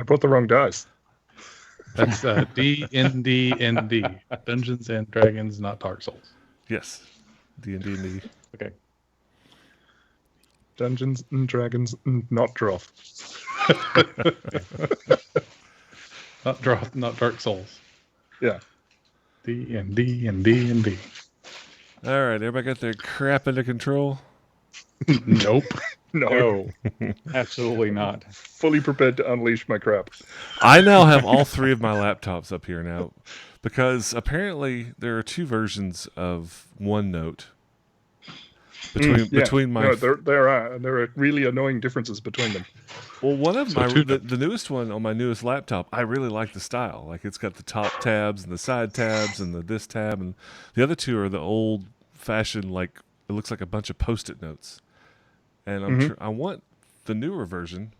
I brought the wrong dice. That's D&D, Dungeons and Dragons, not Dark Souls. Yes, D&D. Okay. Dungeons and Dragons, not Droth. Not Dark Souls. Yeah. D&D. All right, everybody got their crap under control? Nope. No, absolutely not. Fully prepared to unleash my crap. I now have all three of my laptops up here now because apparently there are two versions of OneNote. Between my... No, there are really annoying differences between them. Well, one of the newest one on my newest laptop, I really like the style. Like it's got the top tabs and the side tabs and this tab, and the other two are the old-fashioned, like it looks like a bunch of Post-it notes. And I want the newer version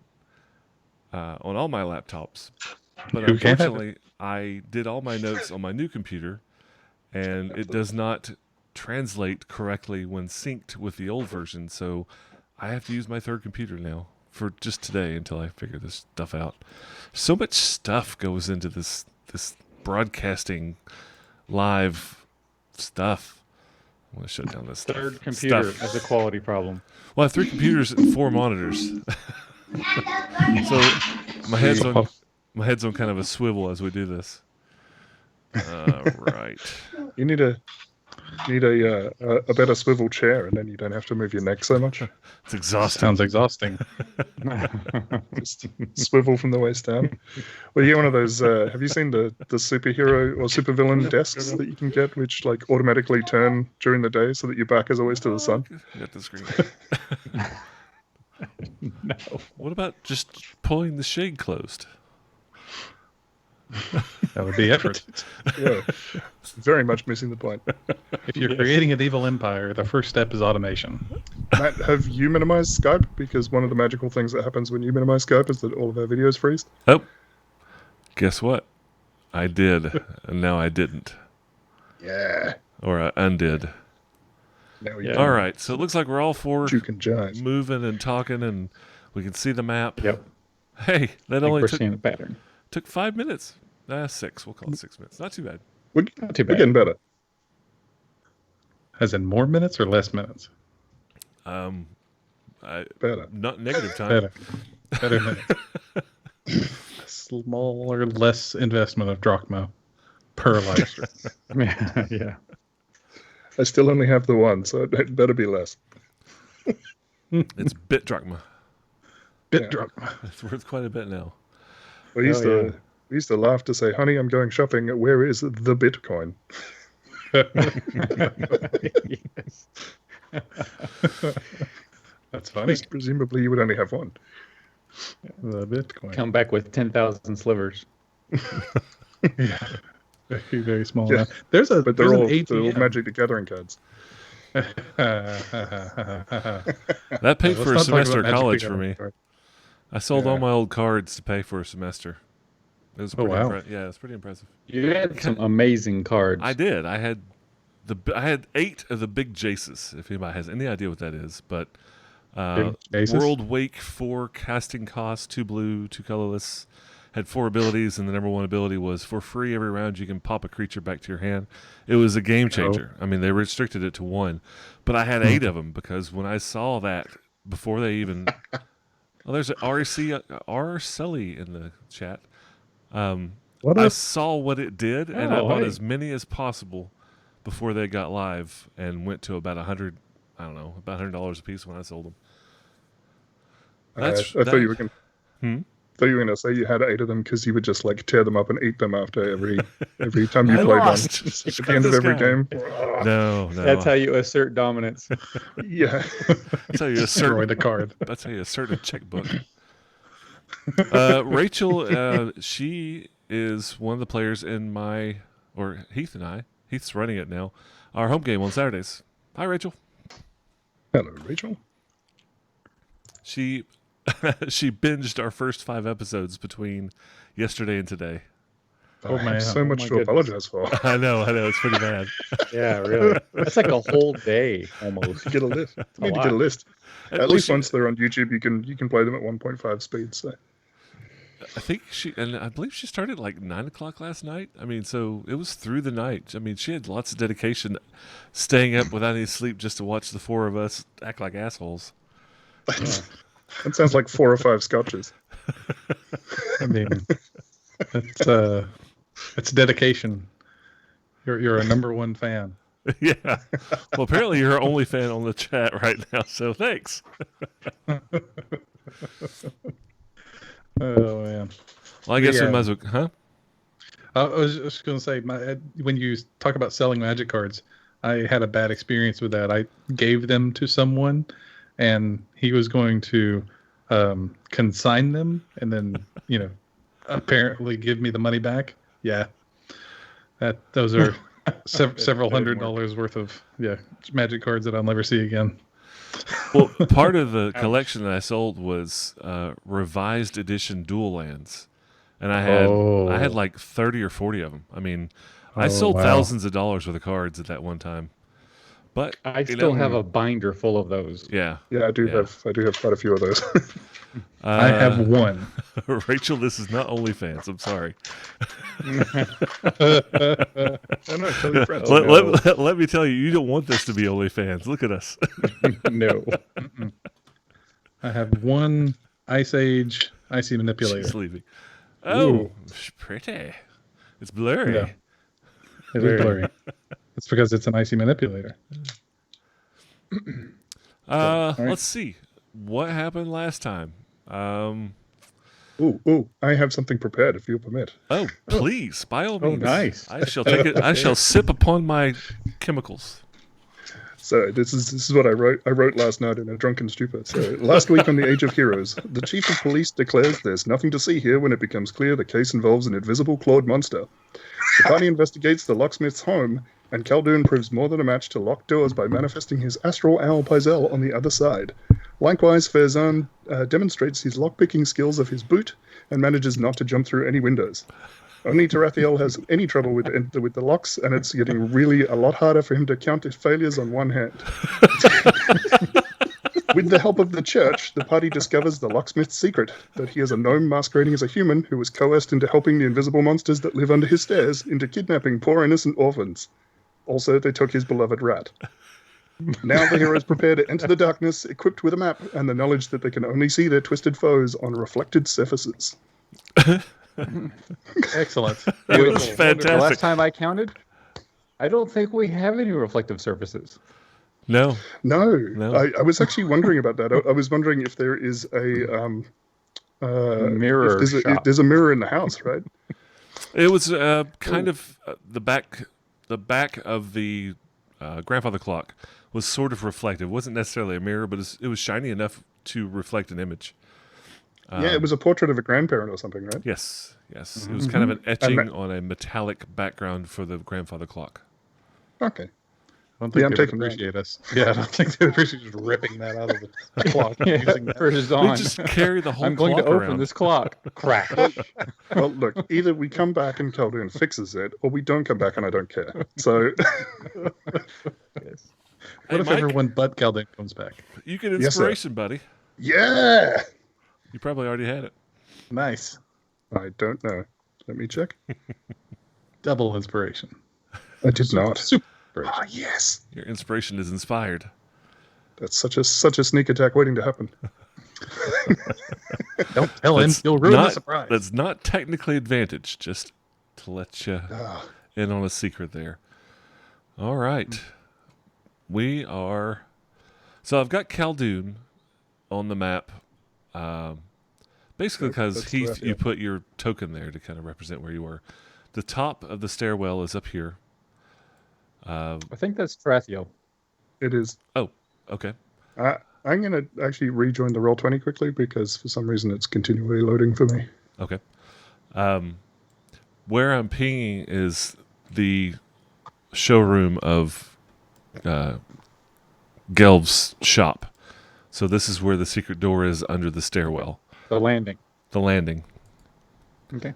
on all my laptops, but unfortunately, I did all my notes on my new computer, and it does not translate correctly when synced with the old version. So I have to use my third computer now for just today until I figure this stuff out. So much stuff goes into this broadcasting live stuff. I'm going to shut down this Third computer stuff. as a quality problem. Well, I have 3 computers and 4 monitors. So my head's on kind of a swivel as we do this. Right. You need a better swivel chair, and then you don't have to move your neck so much. It's exhausting. Sounds exhausting. Just swivel from the waist down. Well, you get one of those. Have you seen the superhero or supervillain desks that you can get, which like automatically turn during the day so that your back is always to the sun? Got the screen. No. What about just pulling the shade closed? That would be effort. Yeah, very much missing the point. If you're creating an evil empire, the first step is automation. Matt, have you minimized Skype? Because one of the magical things that happens when you minimize Skype is that all of our videos freeze. Oh, guess what? I did, and now I didn't. Yeah. Or I undid. Now you All right, so it looks like we're all four you can jive. moving and talking, and we can see the map. Yep. Hey, that I think only we're seeing a pattern. took 5 minutes. 6. We'll call it 6 minutes. Not too bad. Not too We're bad. getting better. As in more minutes or less minutes? Better. Not negative time. Better minutes. Smaller, less investment of drachma per live stream. Yeah. I still only have the one, so it better be less. It's bit drachma. Bit drachma. It's worth quite a bit now. We used to laugh to say, "Honey, I'm going shopping. Where is the Bitcoin?" That's funny. Presumably, you would only have one. The Bitcoin. Come back with 10,000 slivers. Yeah. Very, very small. Yeah. There's But they're all ATM. Magic the Gathering cards. That paid for a Let's not talk semester about of college Magic for me. Gathering. I sold Yeah. all my old cards to pay for a semester. It was pretty wow. yeah, it's pretty impressive. You had some amazing cards. I did. I had 8 of the big Jaces, if anybody has any idea what that is. But Big Jaces? World Wake 4 casting cost, 2 blue, 2 colorless. Had 4 abilities, and the number 1 ability was for free every round you can pop a creature back to your hand. It was a game changer. I mean, they restricted it to 1, but I had 8 of them because when I saw that before they even, there's an R Sully in the chat. What I up? saw what it did, and I Oh, bought hey. as many as possible before they got live, and went to about $100. I don't know, about $100 a piece when I sold them. I thought you were going. Hmm? Thought you were going to say you had 8 of them because you would just like tear them up and eat them after every time you I played lost. one. At Screw the end of this every guy. game. No. That's how you assert dominance. Yeah. That's how you Destroy assert. the card. That's how you assert a checkbook. Rachel, she is one of the players in Heath and I. Heath's running it now. Our home game on Saturdays. Hi, Rachel. Hello, Rachel. She binged our first 5 episodes between yesterday and today. Oh, I man. have so Oh much my to goodness. apologize for. I know. It's pretty bad. Yeah, really. That's like a whole day almost. Get a list. You need to lot. get a list. Well, At least she- once they're on YouTube, you can play them at 1.5 speed. So I think I believe she started like 9 o'clock last night. I mean, so it was through the night. I mean, she had lots of dedication, staying up without any sleep just to watch the four of us act like assholes. That sounds like 4 or 5 scotches. I mean, it's dedication. You're a number one fan. Yeah. Well, apparently you're our only fan on the chat right now, so thanks. Oh man. Well, I guess we might as well, huh? I was just going to say, when you talk about selling magic cards, I had a bad experience with that. I gave them to someone, and he was going to consign them, and then apparently give me the money back. Yeah, those are several $100s worth of magic cards that I'll never see again. Well, part of the collection that I sold was revised edition dual lands, and I had like 30 or 40 of them. I mean, I sold thousands of dollars worth of cards at that one time. But I still have a binder full of those. Yeah. Yeah, I do have quite a few of those. I have one. Rachel, this is not OnlyFans. I'm sorry. No, tell your friends. Let me tell you, you don't want this to be OnlyFans. Look at us. No. I have one Ice Age Icy Manipulator. She's leaving. Oh, pretty. It's blurry. Yeah. It is blurry. It's because it's an Icy Manipulator. Let's see. What happened last time? Ooh, I have something prepared, if you'll permit. Oh, please, by all means. Nice. I shall take it. I shall sip upon my chemicals. So this is what I wrote. I wrote last night in a drunken stupor. So last week on the Age of Heroes, the chief of police declares there's nothing to see here when it becomes clear the case involves an invisible clawed monster. The party investigates the locksmith's home, and Khaldun proves more than a match to locked doors by manifesting his astral owl Pyzel on the other side. Likewise, Farazan demonstrates his lockpicking skills of his boot and manages not to jump through any windows. Only Tarathiel has any trouble with the locks, and it's getting really a lot harder for him to count his failures on one hand. With the help of the church, the party discovers the locksmith's secret, that he is a gnome masquerading as a human who was coerced into helping the invisible monsters that live under his stairs into kidnapping poor innocent orphans. Also, they took his beloved rat. Now the heroes prepare to enter the darkness, equipped with a map and the knowledge that they can only see their twisted foes on reflected surfaces. Excellent. That's fantastic. The last time I counted, I don't think we have any reflective surfaces. No. I was actually wondering about that. I was wondering if there is a mirror. If there's a mirror in the house, right? It was kind of the back of the grandfather clock was sort of reflective. It wasn't necessarily a mirror, but it was shiny enough to reflect an image. Yeah, it was a portrait of a grandparent or something, right? Yes. It was kind of an etching on a metallic background for the grandfather clock. Okay. I don't think I'm they taking would appreciate us. Yeah, I don't think they would appreciate just ripping that out of the clock. Using that. For his We on. just carry the whole I'm going to clock open around. this clock. Crack. Well, look, either we come back and Khaldun fixes it, or we don't come back and I don't care. So, What if Mike, everyone but Khaldun comes back? you get Yes, sir. inspiration, buddy. yeah! You probably already had it. Nice. I don't know. Let me check. Double inspiration. I did not. Super inspiration. Ah, yes! Your inspiration is inspired. That's such a sneak attack waiting to happen. Don't tell him. That's You'll ruin the not- surprise. That's not technically advantage, just to let you Ah, in on a secret there. All right. We are... So I've got Khaldun on the map, basically because That's Heath, correct, you yeah. put your token there to kind of represent where you were. The top of the stairwell is up here. I think that's Tarathiel. it is. Oh, okay. I'm going to actually rejoin the Roll20 quickly because for some reason it's continually loading for me. Okay. Where I'm pinging is the showroom of Gelb's shop. So this is where the secret door is under the stairwell. The landing. The landing. Okay.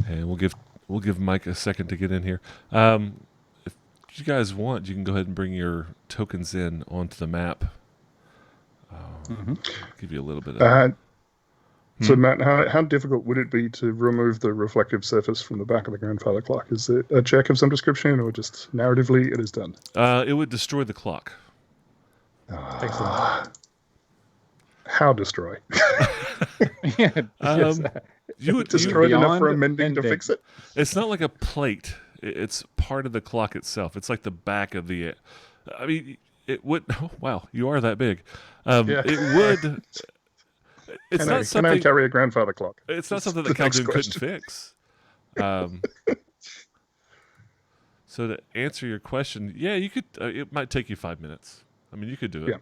And we'll give Mike a second to get in here. If you guys want, you can go ahead and bring your tokens in onto the map. Give you a little bit of So, Matt, how difficult would it be to remove the reflective surface from the back of the grandfather clock? Is it a check of some description, or just narratively it is done? It would destroy the clock. Excellent. How destroy? Yeah, yes. You would Destroyed enough for a Beyond mending to mending. fix it? It's not like a plate. It's part of the clock itself. It's like the back of the. I mean, it would. Oh, wow, you are that big. Yeah. It would. It's not Can I something. carry a grandfather clock? It's not That's something the that next Caldoon couldn't question. fix. So to answer your question, yeah, you could. It might take you 5 minutes. I mean, you could do it. Yeah.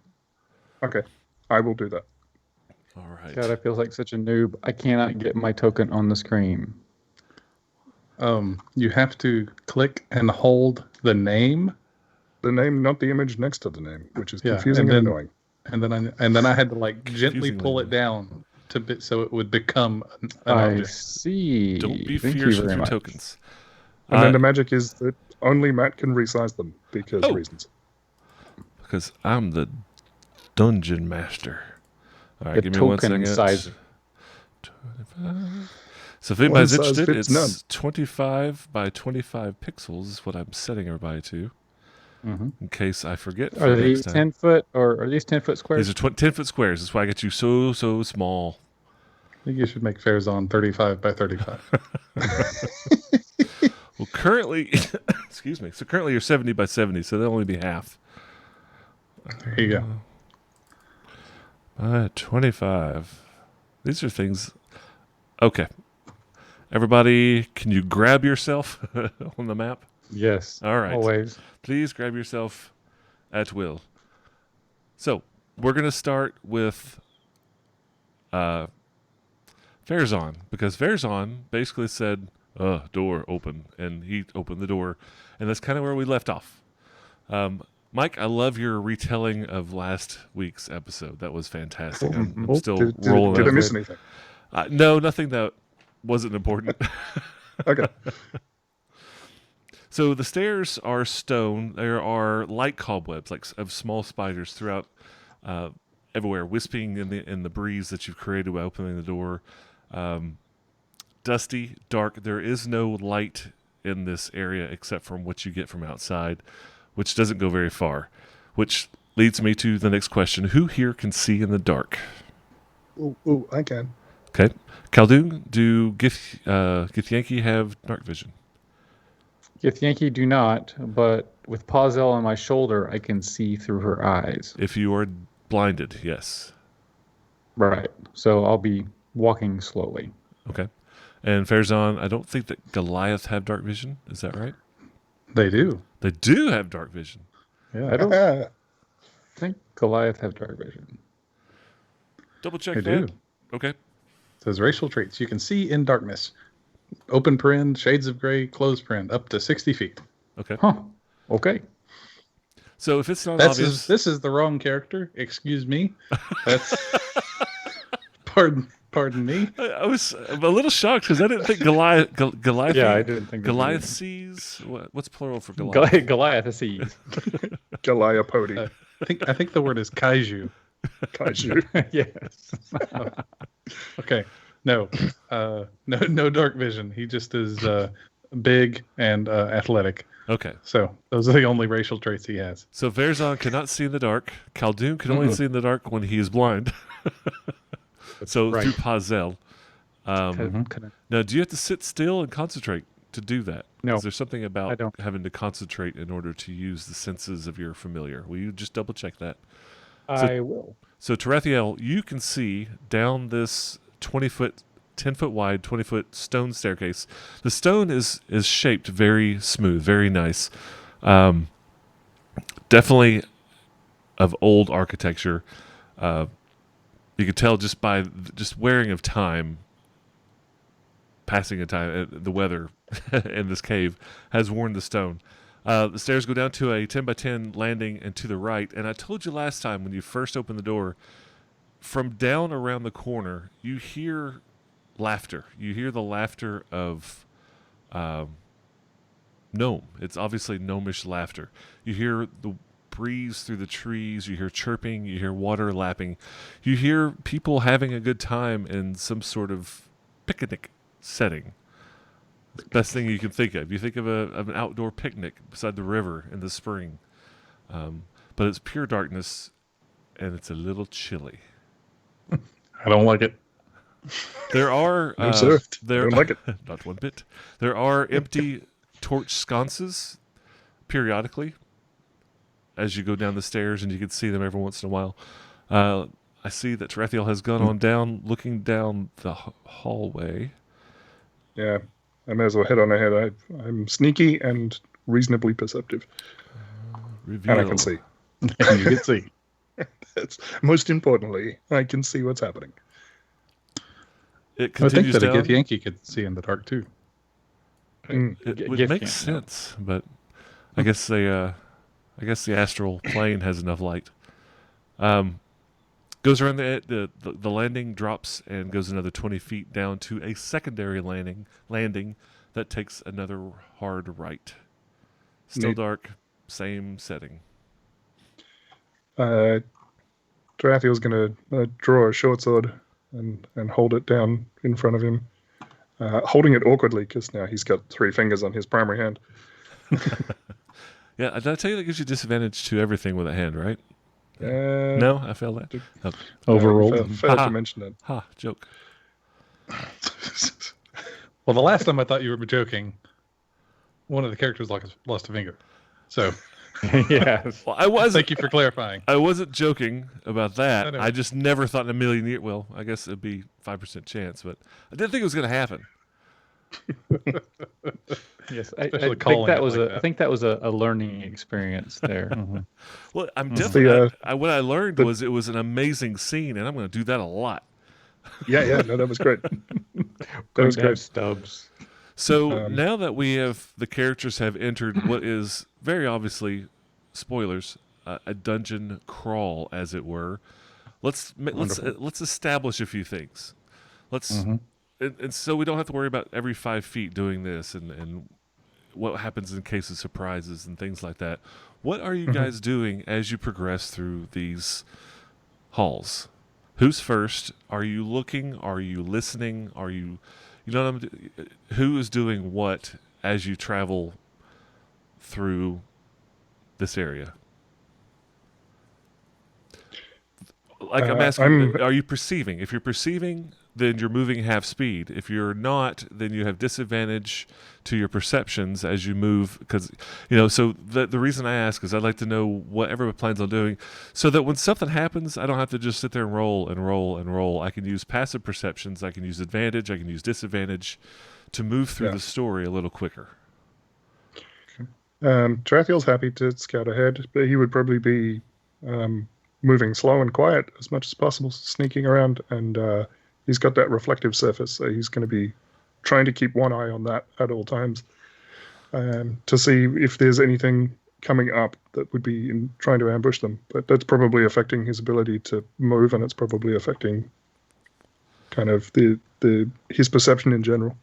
Okay, I will do that. All right. God, I feel like such a noob. I cannot get my token on the screen. You have to click and hold the name. The name, not the image next to the name, which is Yeah, confusing and and then- annoying. And then I had to like gently Confusingly pull it down so it would become an I object. see. Don't be Thank fierce you with very your much. tokens. And then the magic is that only Matt can resize them because Oh. reasons. Because I'm the dungeon master. All right, The give me 1 token second. size. 25. So if anybody's One size interested, fits it's none. 25 by 25 pixels is what I'm setting everybody to. Mhm. In case I forget for Are next these time. 10-foot or are these 10-foot squares? These are 10-foot squares. That's why I get you so small. I think you should make Farazan 35 by 35. Well, currently, excuse me. So currently you're 70 by 70, so that'll only be half. There you go. 25. These are things. Okay. Everybody, can you grab yourself on the map? Yes. All right. Always. Please grab yourself at will. So we're going to start with Farazan, because Farazan basically said, door open, and he opened the door, and that's kind of where we left off. Mike, I love your retelling of last week's episode. That was fantastic. I'm still rolling Did I over miss it. anything? No, nothing that wasn't important. Okay. So the stairs are stone. There are light cobwebs, like of small spiders throughout everywhere, wisping in the breeze that you've created by opening the door. Dusty, dark. There is no light in this area except from what you get from outside, which doesn't go very far. Which leads me to the next question: who here can see in the dark? Ooh, I can. Okay, Khaldun, do Githyanki have dark vision? Yankee do not, but with Pazel on my shoulder, I can see through her eyes. If you are blinded, yes. Right. So I'll be walking slowly. Okay. And Farazan, I don't think that Goliath have dark vision. Is that right? They do. They do have dark vision. Yeah. I don't Ah, think Goliath have dark vision. Double check They that. do. Okay. It says racial traits. You can see in darkness. Open paren, shades of gray, closed paren, up to 60 feet. Okay. Huh. Okay. So if it's not obvious, This is the wrong character. Excuse me. That's pardon me. I was a little shocked because I didn't think Goliath. Yeah, I didn't think Goliath sees. What's plural for Goliath? Goliath sees. Goliapodi. I think the word is kaiju. Kaiju. Yes. Okay. No. No dark vision. He just is big and athletic. Okay. So those are the only racial traits he has. So Farazan cannot see in the dark. Khaldun can only see in the dark when he is blind. So right. through Pazel. Can Now, do you have to sit still and concentrate to do that? No, Is there something I about don't. having to concentrate in order to use the senses of your familiar? Will you just double check that? I will. So, Tarathiel, you can see down this 20-foot, 10-foot wide, 20-foot stone staircase. The stone is shaped very smooth, very nice. Definitely of old architecture. You could tell just by just wearing of time, passing of time, the weather in this cave has worn the stone. The stairs go down to a 10 by 10 landing and to the right. And I told you last time when you first opened the door, from down around the corner, you hear laughter. You hear the laughter of gnome. It's obviously gnomish laughter. You hear the breeze through the trees. You hear chirping. You hear water lapping. You hear people having a good time in some sort of picnic setting. Best thing you can think of. You think of an outdoor picnic beside the river in the spring. But it's pure darkness, and it's a little chilly. I don't like it. There are Observed. there I don't like it. Not one bit. There are empty torch sconces periodically as you go down the stairs, and you can see them every once in a while. I see that Tarathiel has gone on down, looking down the hallway. Yeah, I may as well head on ahead. I'm sneaky and reasonably perceptive. Reveal. And I can see. And you can see. That's, most importantly, I can see what's happening. It I think continues that down. a Githyanki could see in the dark too. It would Gith make can't, sense, but I guess the astral plane has enough light. Goes around the landing, drops, and goes another 20 feet down to a secondary landing that takes another hard right. Still Neat. dark, same setting. Tarathiel's going to draw a short sword and hold it down in front of him, holding it awkwardly because now he's got 3 fingers on his primary hand. Yeah, did I tell you that gives you disadvantage to everything with a hand, right? No, No, I failed that. Oh, Overruled. Failed to mention it. ha, joke. Well, the last time I thought you were joking, one of the characters lost a finger. So Yes. Well, I wasn't. thank you for clarifying. I wasn't joking about that. I know. I just never thought in a million years. Well, I guess it'd be 5% chance, but I didn't think it was going to happen. Yes. Especially calling it like I think that was a learning experience there. Well, I'm It's definitely. the, What I learned was it was an amazing scene, and I'm going to do that a lot. yeah, no, that was great. That Going was to have great. stubs. So now that we have the characters have entered what is very obviously spoilers, a dungeon crawl, as it were. Let's establish a few things. And so we don't have to worry about every 5 feet doing this and what happens in case of surprises and things like that. What are you guys doing as you progress through these halls? Who's first? Are you looking? Are you listening? Are you, who is doing what as you travel through this area? Like I'm asking, are you perceiving? If you're perceiving, then you're moving half speed. If you're not, then you have disadvantage to your perceptions as you move. Because, so the reason I ask is I'd like to know what everyone plans on doing so that when something happens, I don't have to just sit there and roll and roll and roll. I can use passive perceptions. I can use advantage. I can use disadvantage to move through the story a little quicker. Tarathiel's happy to scout ahead, but he would probably be moving slow and quiet as much as possible, sneaking around, and he's got that reflective surface, so he's going to be trying to keep one eye on that at all times to see if there's anything coming up that would be trying to ambush them. But that's probably affecting his ability to move, and it's probably affecting kind of his perception in general.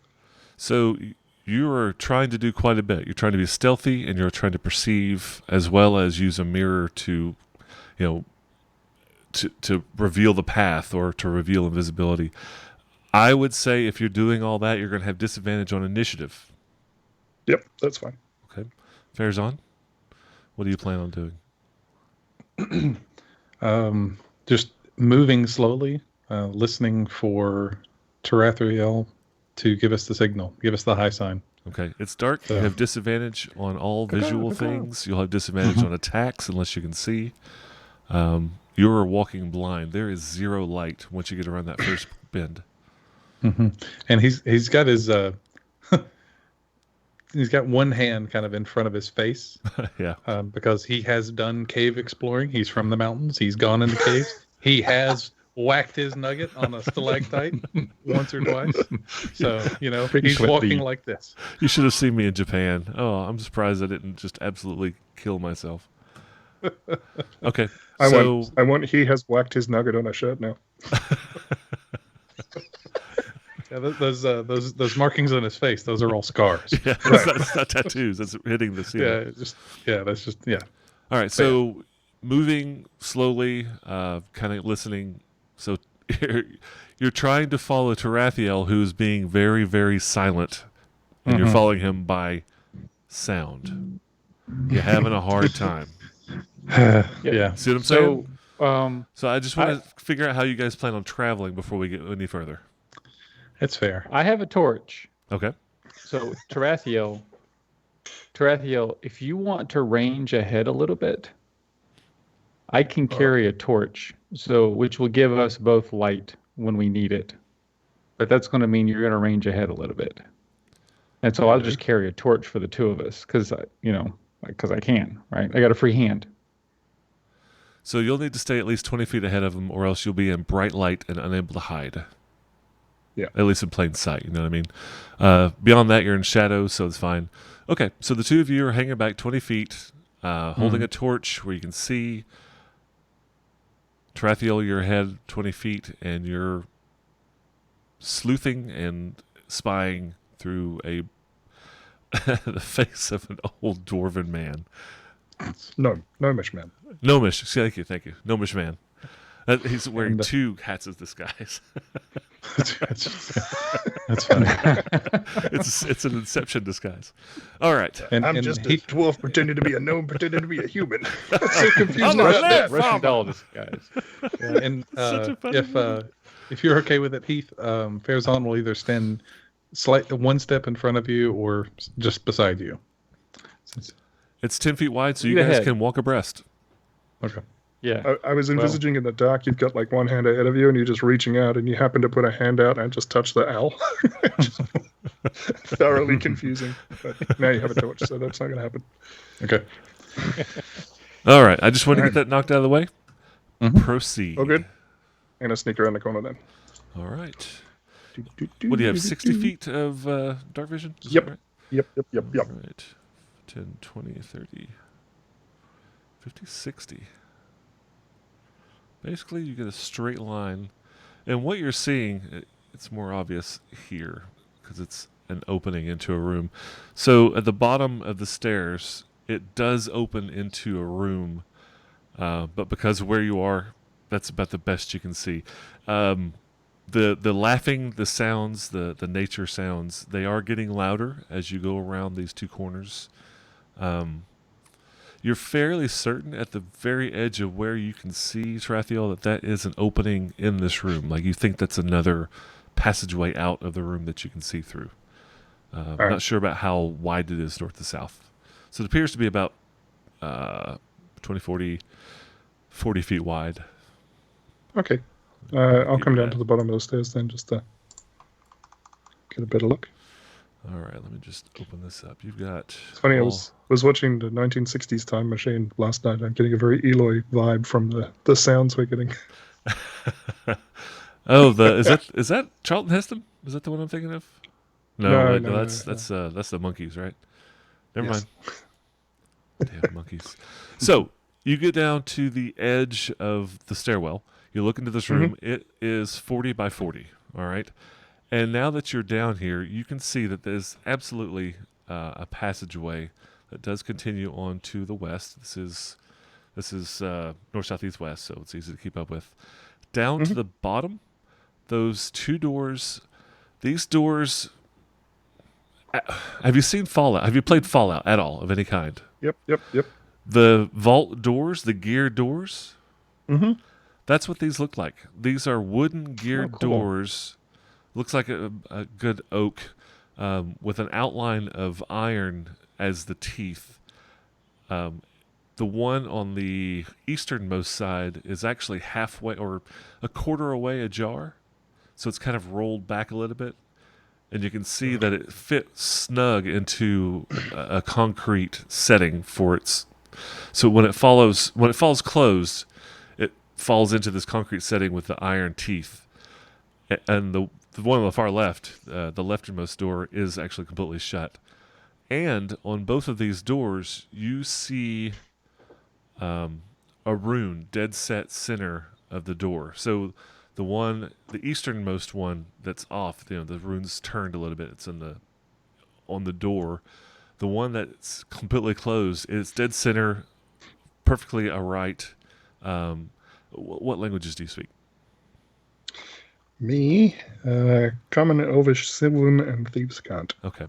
So you are trying to do quite a bit. You're trying to be stealthy, and you're trying to perceive as well as use a mirror to, to reveal the path or to reveal invisibility. I would say if you're doing all that, you're going to have disadvantage on initiative. Yep, that's fine. Okay. Farazan, what do you plan on doing? Just moving slowly, listening for Tarathiel to give us the signal, give us the high sign. Okay. It's dark. You have disadvantage on all visual things. You'll have disadvantage on attacks unless you can see. You're walking blind. There is 0 light once you get around that first bend. And he's got his he's got one hand kind of in front of his face. Yeah. Because he has done cave exploring. He's from the mountains. He's gone into caves. He has whacked his nugget on a stalactite once or twice. So, he's walking like this. You should have seen me in Japan. Oh, I'm surprised I didn't just absolutely kill myself. Okay. I want he has whacked his nugget on a shirt now. Yeah, those markings on his face, those are all scars. Yeah, that's not tattoos. That's hitting the ceiling. That's just. All All right, so moving slowly, kind of listening. So you're trying to follow Tarathiel, who's being very, very silent, and you're following him by sound. You're having a hard time. Yeah. See what I'm So, saying? So I just want to figure out how you guys plan on traveling before we get any further. It's fair. I have a torch. Okay. So Tarathiel, if you want to range ahead a little bit, I can carry a torch, which will give us both light when we need it. But that's going to mean you're going to range ahead a little bit. And so I'll just carry a torch for the two of us because I can, right? I got a free hand. So you'll need to stay at least 20 feet ahead of him, or else you'll be in bright light and unable to hide. Yeah. At least in plain sight, you know what I mean? Beyond that, you're in shadows, so it's fine. Okay, so the two of you are hanging back 20 feet, holding a torch where you can see. Tarathiel, you're ahead 20 feet, and you're sleuthing and spying through the face of an old dwarven man. Gnomish man. Gnomish, thank you. Gnomish man. He's wearing two hats of disguise. That's funny. It's an Inception disguise. All right. I'm just a dwarf pretending to be a gnome, pretending to be a human. That's so I'm confusing. a Russian doll disguise. Yeah, and if you're okay with it, Heath, Farazan will either stand one step in front of you or just beside you. It's 10 feet wide, so you Go guys ahead. can walk abreast. Okay. Yeah. I was envisaging in the dark, you've got like one hand ahead of you, and you're just reaching out, and you happen to put a hand out and just touch the owl. Thoroughly confusing. But now you have a torch, so that's not going to happen. Okay. All right. I just want to get that knocked out of the way. Proceed. Oh, good. I'm going to sneak around the corner then. All right. What do you have, 60 feet of dark vision? Is Yep. that right? Yep. All right. 10, 20, 30, 50, 60. Basically, you get a straight line. And what you're seeing, it's more obvious here because it's an opening into a room. So at the bottom of the stairs, it does open into a room. But because of where you are, that's about the best you can see. The laughing, the sounds, the nature sounds, they are getting louder as you go around these two corners. You're fairly certain at the very edge of where you can see Tarathiel that is an opening in this room. Like you think that's another passageway out of the room that you can see through. I'm not sure about how wide it is north to south. So it appears to be about 20, 40 feet wide. Okay. I'll come down to the bottom of the stairs then, just to get a better look. All right, let me just open this up. You've got... It's funny, I was watching the 1960s Time Machine last night. I'm getting a very Eloy vibe from the sounds we're getting. Oh, is that Charlton Heston? Is that the one I'm thinking of? No, that's the monkeys, right? Never mind. Damn monkeys. So you get down to the edge of the stairwell. You look into this room. It is 40 by 40. All right. And now that you're down here, you can see that there's absolutely a passageway that does continue on to the west. This is north, south, east, west, so it's easy to keep up with. Down to the bottom, those two doors. These doors. Have you seen Fallout? Have you played Fallout at all of any kind? Yep. The vault doors, the geared doors. Mm-hmm. That's what these look like. These are wooden geared doors. Looks like a good oak with an outline of iron as the teeth. The one on the easternmost side is actually halfway or a quarter away ajar. So it's kind of rolled back a little bit. And you can see that it fits snug into a concrete setting for its... So when it falls closed, it falls into this concrete setting with the iron teeth. And the one on the far left, the leftmost door, is actually completely shut. And on both of these doors, you see a rune dead set center of the door. So the easternmost one that's off, the rune's turned a little bit. It's on the door. The one that's completely closed, it's dead center perfectly aright. What languages do you speak? Me, Common, Elvish, Sylvan, and Thieves' Cant. Okay.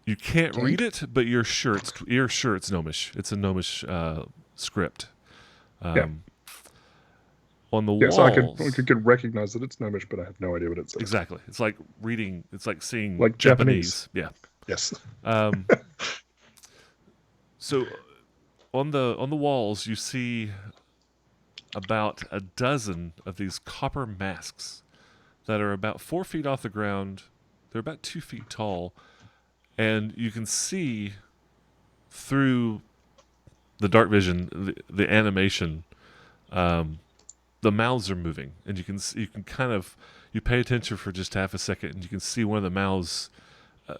You can't read it, but you're sure it's Gnomish. It's a Gnomish script. Yeah. On the Yes, walls. I could recognize that it's Gnomish, but I have no idea what it says. Exactly. It's like reading. It's like seeing like Japanese. Yeah. Yes. So on the walls, you see about a dozen of these copper masks that are about 4 feet off the ground. They're about 2 feet tall, and you can see through the dark vision, the animation. The mouths are moving, and you can pay attention for just half a second, and you can see one of the mouths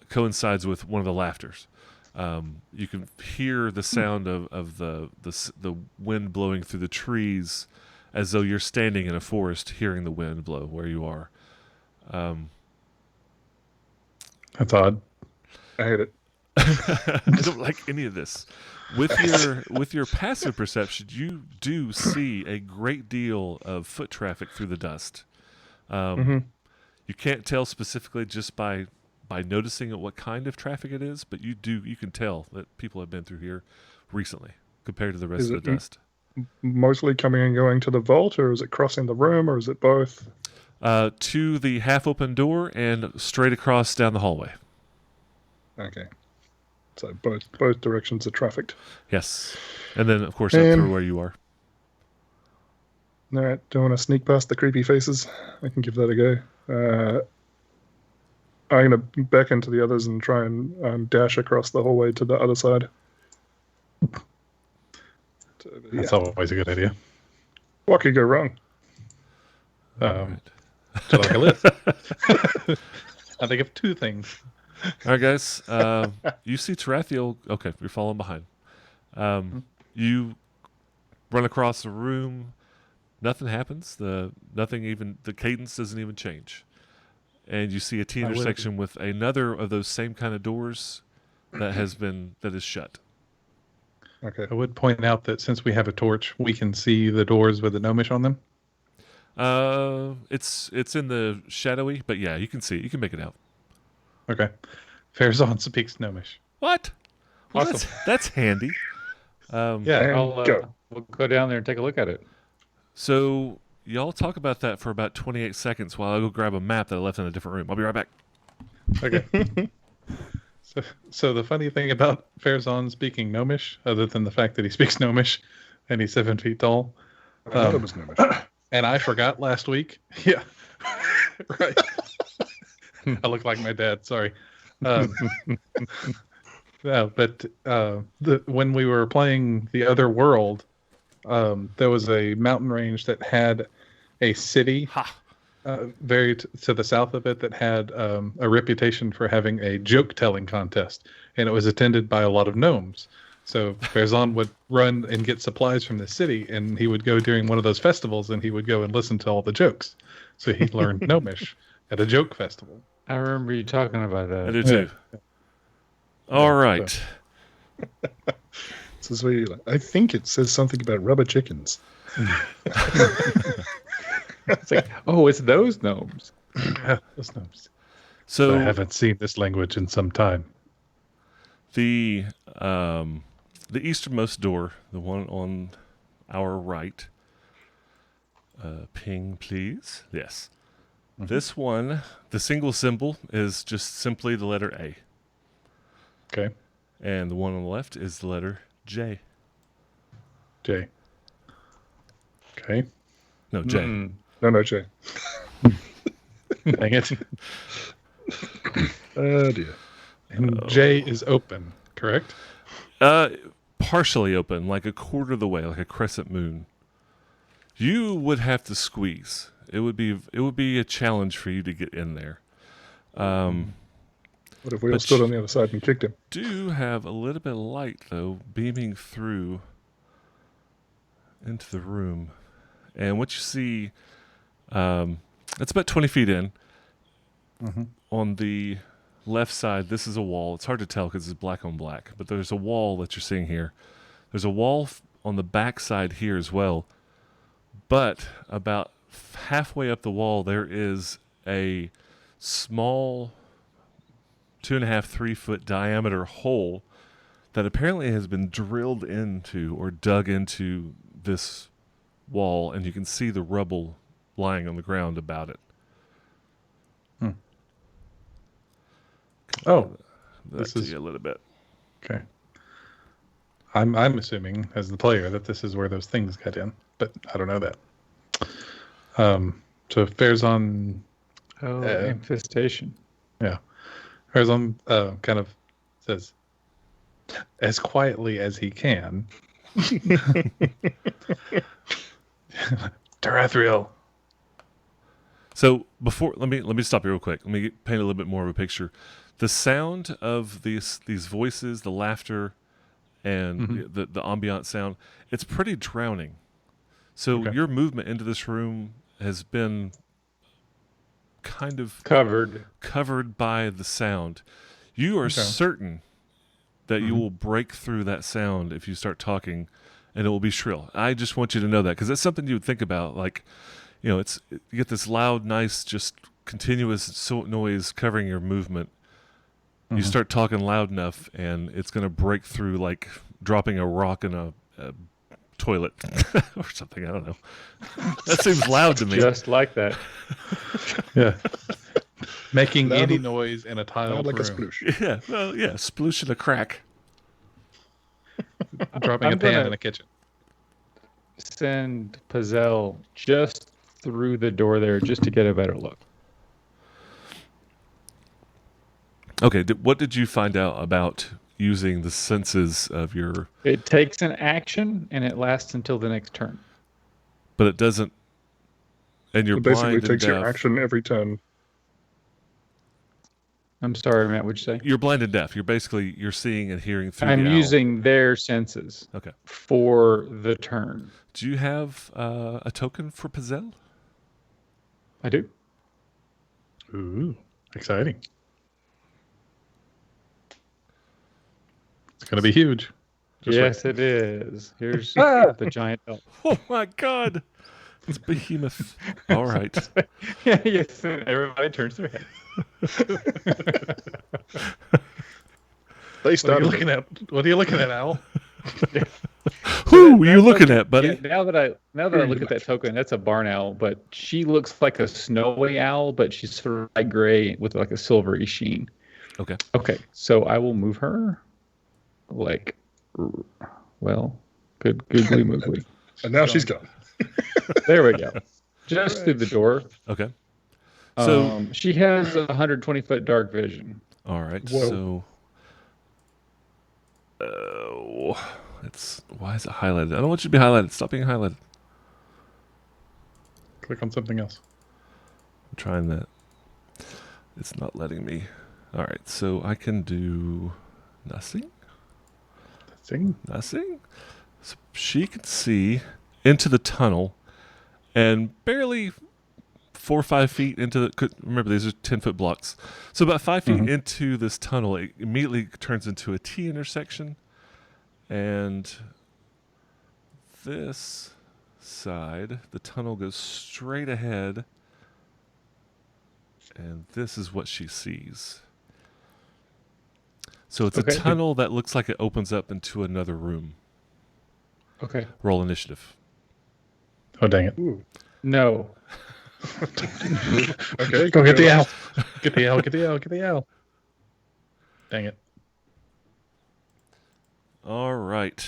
coincides with one of the laughters. You can hear the sound of the wind blowing through the trees, as though you're standing in a forest, hearing the wind blow where you are. That's odd. I hate it. I don't like any of this. With your passive perception, you do see a great deal of foot traffic through the dust. You can't tell specifically just by noticing what kind of traffic it is, but you can tell that people have been through here recently compared to the rest of the dust. Mostly coming and going to the vault, or is it crossing the room, or is it both? To the half-open door and straight across down the hallway. Okay. So both directions are trafficked. Yes. And then, of course, up through where you are. All right. Don't want to sneak past the creepy faces. I can give that a go. I'm going to beckon to the others and try and dash across the hallway to the other side. That's always a good idea. What could go wrong? Do you like a list? I think of two things. All right, guys. You see Tarathiel. Okay, you're falling behind. You run across the room. Nothing happens. The cadence doesn't even change. And you see a T intersection with another of those same kind of doors that is shut. Okay. I would point out that since we have a torch, we can see the doors with the gnomish on them. It's in the shadowy, but yeah, you can see it. You can make it out. Okay. Farazan speaks gnomish. What? Well, Awesome. That's handy. Yeah, we'll go down there and take a look at it. So y'all talk about that for about 28 seconds while I go grab a map that I left in a different room. I'll be right back. Okay. So the funny thing about Farazan speaking gnomish, other than the fact that he speaks gnomish and he's 7 feet tall, I thought it was gnomish. and I forgot last week. Yeah, right. I look like my dad. Sorry. But when we were playing the other world, there was a mountain range that had a city very to the south of it that had a reputation for having a joke-telling contest, and it was attended by a lot of gnomes. So Farazan would run and get supplies from the city, and he would go during one of those festivals, and he would go and listen to all the jokes. So he learned gnomish at a joke festival. I remember you talking about that. I do too. Yeah. All right. So. This is where you're like, I think it says something about rubber chickens. It's like, oh, it's those gnomes. Yeah, those gnomes. So I haven't seen this language in some time. The easternmost door, the one on our right. Ping, please. Yes. Mm-hmm. This one, the single symbol is just simply the letter A. Okay. And the one on the left is the letter J. J. Okay. No, J. No, J. Dang it. Oh, dear. And J is open, correct? Partially open, like a quarter of the way, like a crescent moon. You would have to squeeze. It would be a challenge for you to get in there. What if we all stood on the other side and kicked him? Do have a little bit of light, though, beaming through into the room. And what you see, it's about 20 feet in. Mm-hmm. On the left side, this is a wall. It's hard to tell because it's black on black, but there's a wall that you're seeing here There's a wall on the back side here as well. But about halfway up the wall, there is a small 2.5, 3 foot diameter hole that apparently has been drilled into or dug into this wall, and you can see the rubble lying on the ground about it. Oh, This is a little bit. Okay. I'm assuming as the player that this is where those things got in, but I don't know that. So Farazan, infestation. yeah, Farazan kind of says as quietly as he can, Tarathiel. So before, let me stop you real quick. Let me paint a little bit more of a picture. The sound of these voices, the laughter, and the ambient sound, it's pretty drowning. So your movement into this room has been kind of covered by the sound. You are certain that you will break through that sound if you start talking, and it will be shrill. I just want you to know that, because that's something you would think about. Like, you get this loud, nice, just continuous noise covering your movement. You start talking loud enough, and it's going to break through like dropping a rock in a toilet or something. I don't know. That seems loud to me. Just like that. Yeah. Making any noise in a tiled like room. a sploosh. Yeah, well, yeah, sploosh in a crack. Dropping a pan in a kitchen. Send Pazel just through the door there just to get a better look. Okay, what did you find out about using the senses of your... It takes an action, and it lasts until the next turn. But it doesn't... And you're It basically blind and takes your deaf. action every turn. I'm sorry, Matt, what'd you say? You're blind and deaf. You're seeing and hearing through I'm the owl. using their senses for the turn. Do you have a token for Pazel? I do. Ooh, exciting. It's going to be huge. Yes, it is. Here's the giant elf. Oh my God! It's behemoth. All right. Yes, everybody turns their head. They What are started. you looking at? What are you looking at, Owl? Who are you looking at, buddy? Yeah, now that I look at that token, that's a barn owl, but she looks like a snowy owl, but she's sort of light gray with like a silvery sheen. Okay. Okay, so I will move her. Like, well, good googly moogly. And now she's gone. There we go. Just through the door. Okay. So she has 120-foot dark vision. all right. Whoa. So why is it highlighted? I don't want you to be highlighted. Stop being highlighted. Click on something else. I'm trying that. It's not letting me. All right. So I can do nothing. Nothing. So she can see into the tunnel, and barely 4 or 5 feet into the... Remember, these are 10-foot blocks. So about 5 feet into this tunnel, it immediately turns into a T intersection. And this side, the tunnel goes straight ahead. And this is what she sees. So it's a tunnel that looks like it opens up into another room. Okay. Roll initiative. Oh, dang it. Ooh. No. Okay, Go get the owl. Get the owl, get the owl, get the owl. Dang it. All right.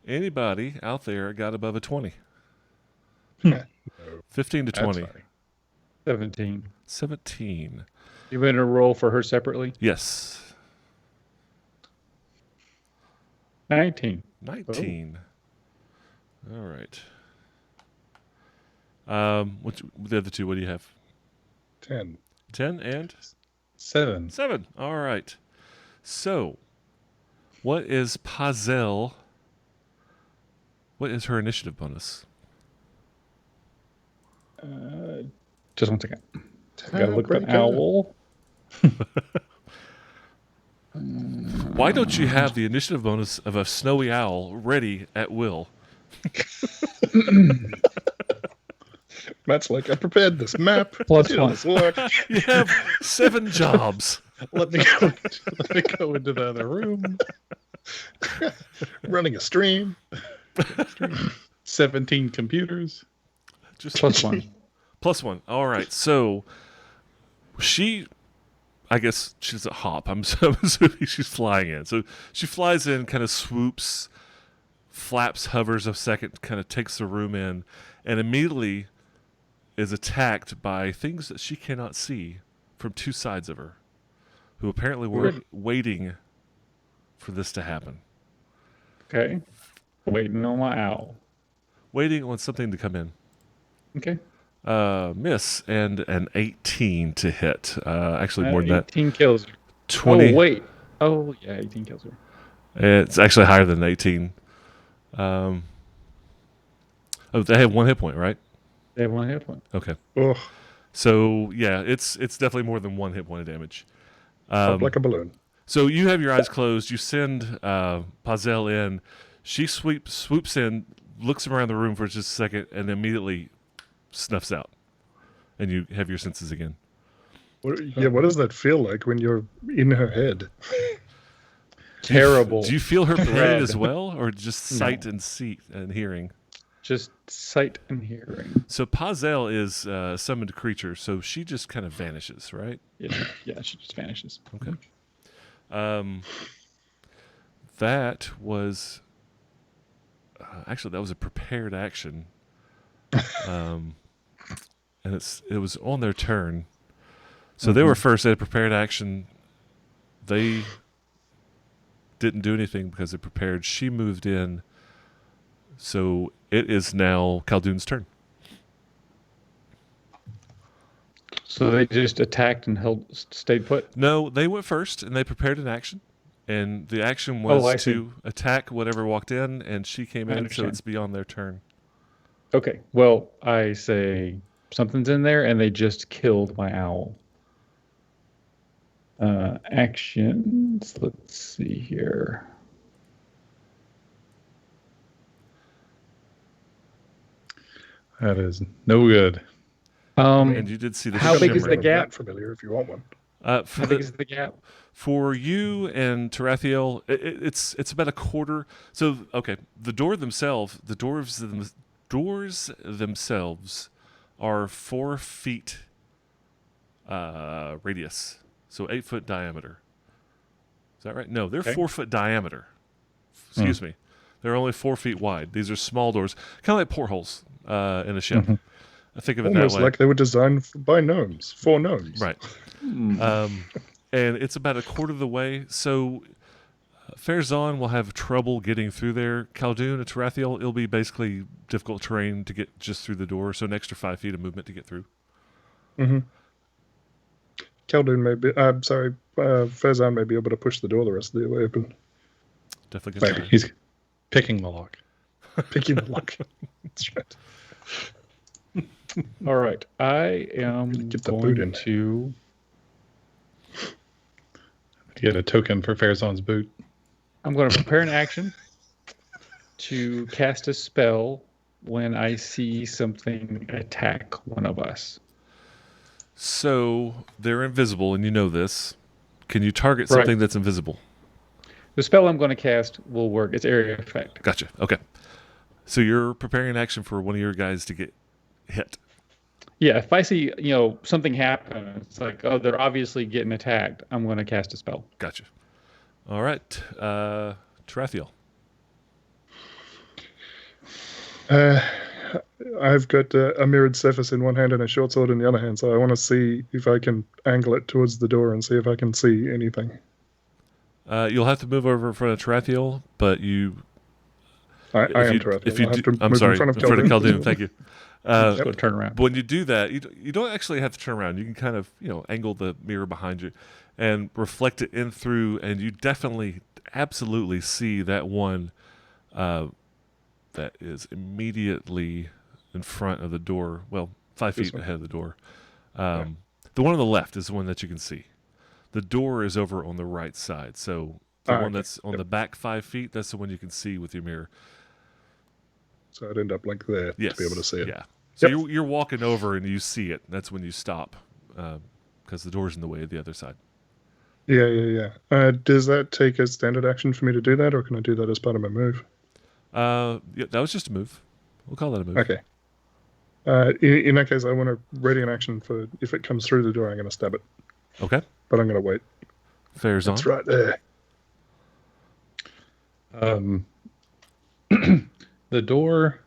Anybody out there got above a 20? 15 to 20. 17. 17. You want to roll for her separately? Yes. 19. 19. All right. What's the other two? What do you have? 10. 10 and 7. 7. All right. So, what is Pazel? What is her initiative bonus? Just 1 second. Gotta look at the owl. Why don't you have the initiative bonus of a snowy owl ready at will? Matt's like, I prepared this map. Plus It'll one. work. You have 7 jobs. Let me go. Let me go into the other room. Running a stream. 17 computers. Just Plus one. Plus 1. All right. So I guess she's a hop. I'm assuming she's flying in. So she flies in, kind of swoops, flaps, hovers a second, kind of takes the room in, and immediately is attacked by things that she cannot see from 2 sides of her, who apparently were waiting for this to happen. Okay. Waiting on my owl. Waiting on something to come in. Okay. Miss and an 18 to hit. Actually, more than that. 18 kills her. 20. Oh, wait. Oh, yeah, 18 kills her. It's actually higher than 18. They have 1 hit point, right? They have 1 hit point. Okay. Oh, So, yeah, it's definitely more than 1 hit point of damage. up like a balloon. So you have your eyes closed. You send Pazel in. She swoops in, looks around the room for just a second, and immediately snuffs out. And you have your senses again. What does that feel like when you're in her head? Terrible. Do you feel her pain Dread. as well, or just sight and hearing? Just sight and hearing. So Pazel is a summoned creature, so she just kind of vanishes, right? Yeah, she just vanishes. Okay. That was actually that was a prepared action, and it was on their turn. So they were first. They had prepared action. They didn't do anything because they prepared. She moved in. So it is now Khaldoon's turn. So they just attacked and stayed put? No, they went first and they prepared an action. And the action was to attack whatever walked in, and she came in, so it's beyond their turn. Okay. Well, I say something's in there, and they just killed my owl. Actions. Let's see here. That is no good. And you did see the How big is shimmer. the gap? Familiar if you want one. How big is the gap? For you and Tarathiel, it's about a quarter. So okay, the doors themselves are 4 feet radius, so 8 foot diameter. Is that right? No, they're 4 foot diameter. Excuse me, they're only 4 feet wide. These are small doors, kind of like portholes in a ship. I think of it Almost that way. like they were designed by gnomes, for gnomes. Right. And it's about a quarter of the way. So Farazan will have trouble getting through there. Khaldoon and Tarathiel, it'll be basically difficult terrain to get just through the door. So an extra 5 feet of movement to get through. Mm-hmm. Khaldoon may be. I'm sorry. Farazan may be able to push the door the rest of the way open. Definitely good. Maybe. He's picking the lock. Picking the lock. That's right. All right. I am Get the boot in. going to... Get a token for Farazan's boot. I'm going to prepare an action to cast a spell when I see something attack one of us. So they're invisible, and you know this. Can you target something that's invisible? The spell I'm going to cast will work. It's area effect. Gotcha. Okay. So you're preparing an action for one of your guys to get hit. Yeah, if I see, something happen, it's like, oh, they're obviously getting attacked, I'm going to cast a spell. Gotcha. All right. Tarathiel. I've got a mirrored surface in one hand and a short sword in the other hand, so I want to see if I can angle it towards the door and see if I can see anything. You'll have to move over in front of Tarathiel, but you... I am Tarathiel. I'm sorry, in front of Khaldoon. Thank you. Just go turn around. But when you do that, you don't actually have to turn around. You can kind of angle the mirror behind you and reflect it in through, and you definitely, absolutely see that one that is immediately in front of the door. Well, 5 feet ahead of the door. The one on the left is the one that you can see. The door is over on the right side, so The Ah, one okay. that's on the back 5 feet, that's the one you can see with your mirror. So I'd end up like there Yes. to be able to see it. Yeah. So Yep. you're walking over and you see it. That's when you stop, because the door's in the way of the other side. Yeah. Does that take a standard action for me to do that, or can I do that as part of my move? Yeah, that was just a move. We'll call that a move. Okay. In that case, I want to ready an action for if it comes through the door, I'm going to stab it. Okay. But I'm going to wait. Fair's That's on. right there. The door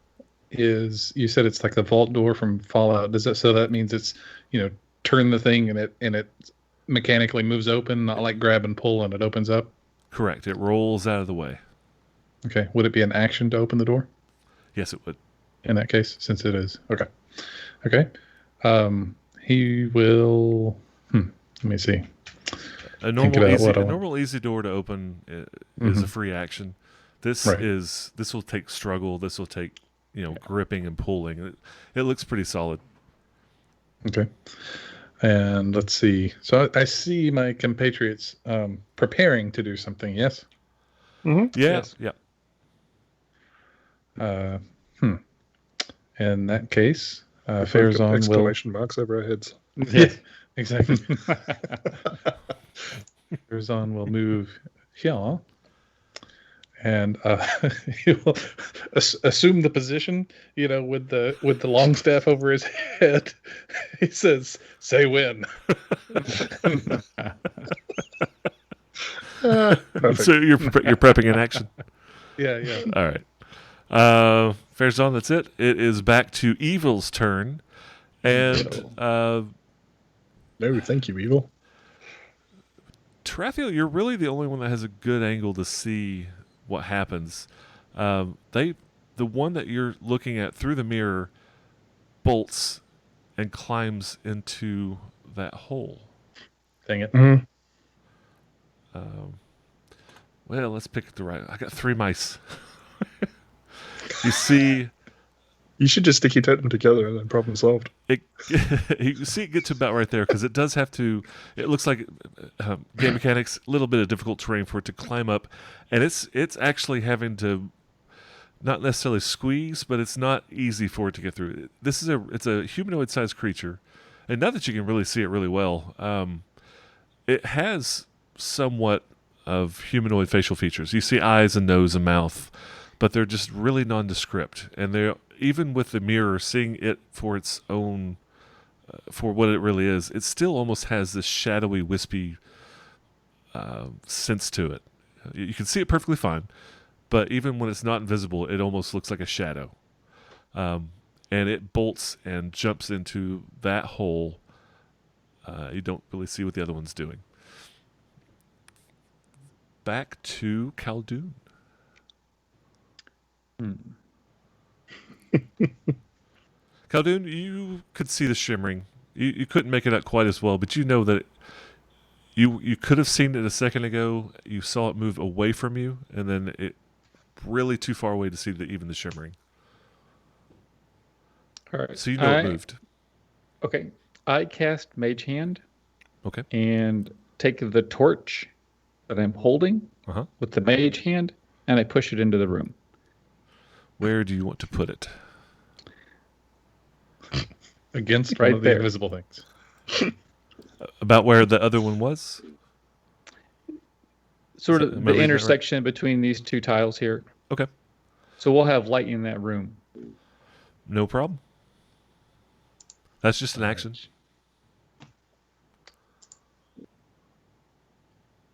is, you said it's like the vault door from Fallout. So that means it's, turn the thing and it mechanically moves open, not like grab and pull and it opens up? Correct. It rolls out of the way. Okay. Would it be an action to open the door Yes, it would. in that case, since it is? Okay. He will, let me see. A normal easy door to open is a free action. This will take struggle. This will take, gripping and pulling. It looks pretty solid. Okay. And let's see. So I see my compatriots preparing to do something. Yes. Mm-hmm. Yeah. Yes. Yeah. In that case, We've got Farazan will. exclamation marks over our heads. Yeah, exactly. Farazan will move here, and he will assume the position. With the long staff over his head. He says, "Say when." Perfect. So you're prepping an action. Yeah. All right. Farazan, that's it. It is back to Evil's turn, and No, thank you, Evil. Tarathiel, you're really the only one that has a good angle to see what happens. The one that you're looking at through the mirror bolts and climbs into that hole. Dang it. Mm-hmm. Well, let's pick the right. I got 3 mice. You see, You should just sticky tape them together and then problem solved. you see it get to about right there because it does have to. It looks like game mechanics, a little bit of difficult terrain for it to climb up, and it's actually having to not necessarily squeeze, but it's not easy for it to get through. It's a humanoid-sized creature, and now that you can really see it really well, it has somewhat of humanoid facial features. You see eyes and nose and mouth, but they're just really nondescript, and they're even with the mirror, seeing it for its own, for what it really is, it still almost has this shadowy, wispy sense to it. You can see it perfectly fine, but even when it's not invisible, it almost looks like a shadow. And it bolts and jumps into that hole. You don't really see what the other one's doing. Back to Khaldun. Khaldun, you could see the shimmering. You couldn't make it out quite as well, but you know that you could have seen it a second ago. You saw it move away from you, and then it really too far away to see even the shimmering. All right. So you know it moved. Okay. I cast Mage Hand. Okay. And take the torch that I'm holding with the Mage Hand, and I push it into the room. Where do you want to put it? Against Right one of the there. invisible things. About where the other one was? Sort Am I of the reading that right? intersection between these two tiles here. Okay. So we'll have light in that room. No problem. That's just an action.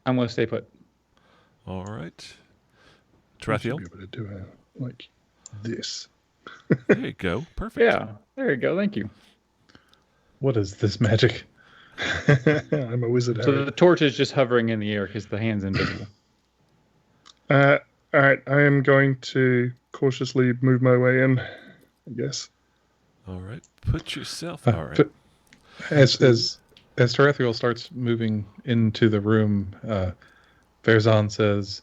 I'm going to stay put. All right. I should Tarathiel? be able to do it like this. There you go. Perfect. Yeah. There you go. Thank you. What is this magic? I'm a wizard. So Harry. the torch is just hovering in the air because the hand's invisible. All right, I am going to cautiously move my way in, I guess. All right. Put yourself. All right. As Tarathiel starts moving into the room, Farazan says,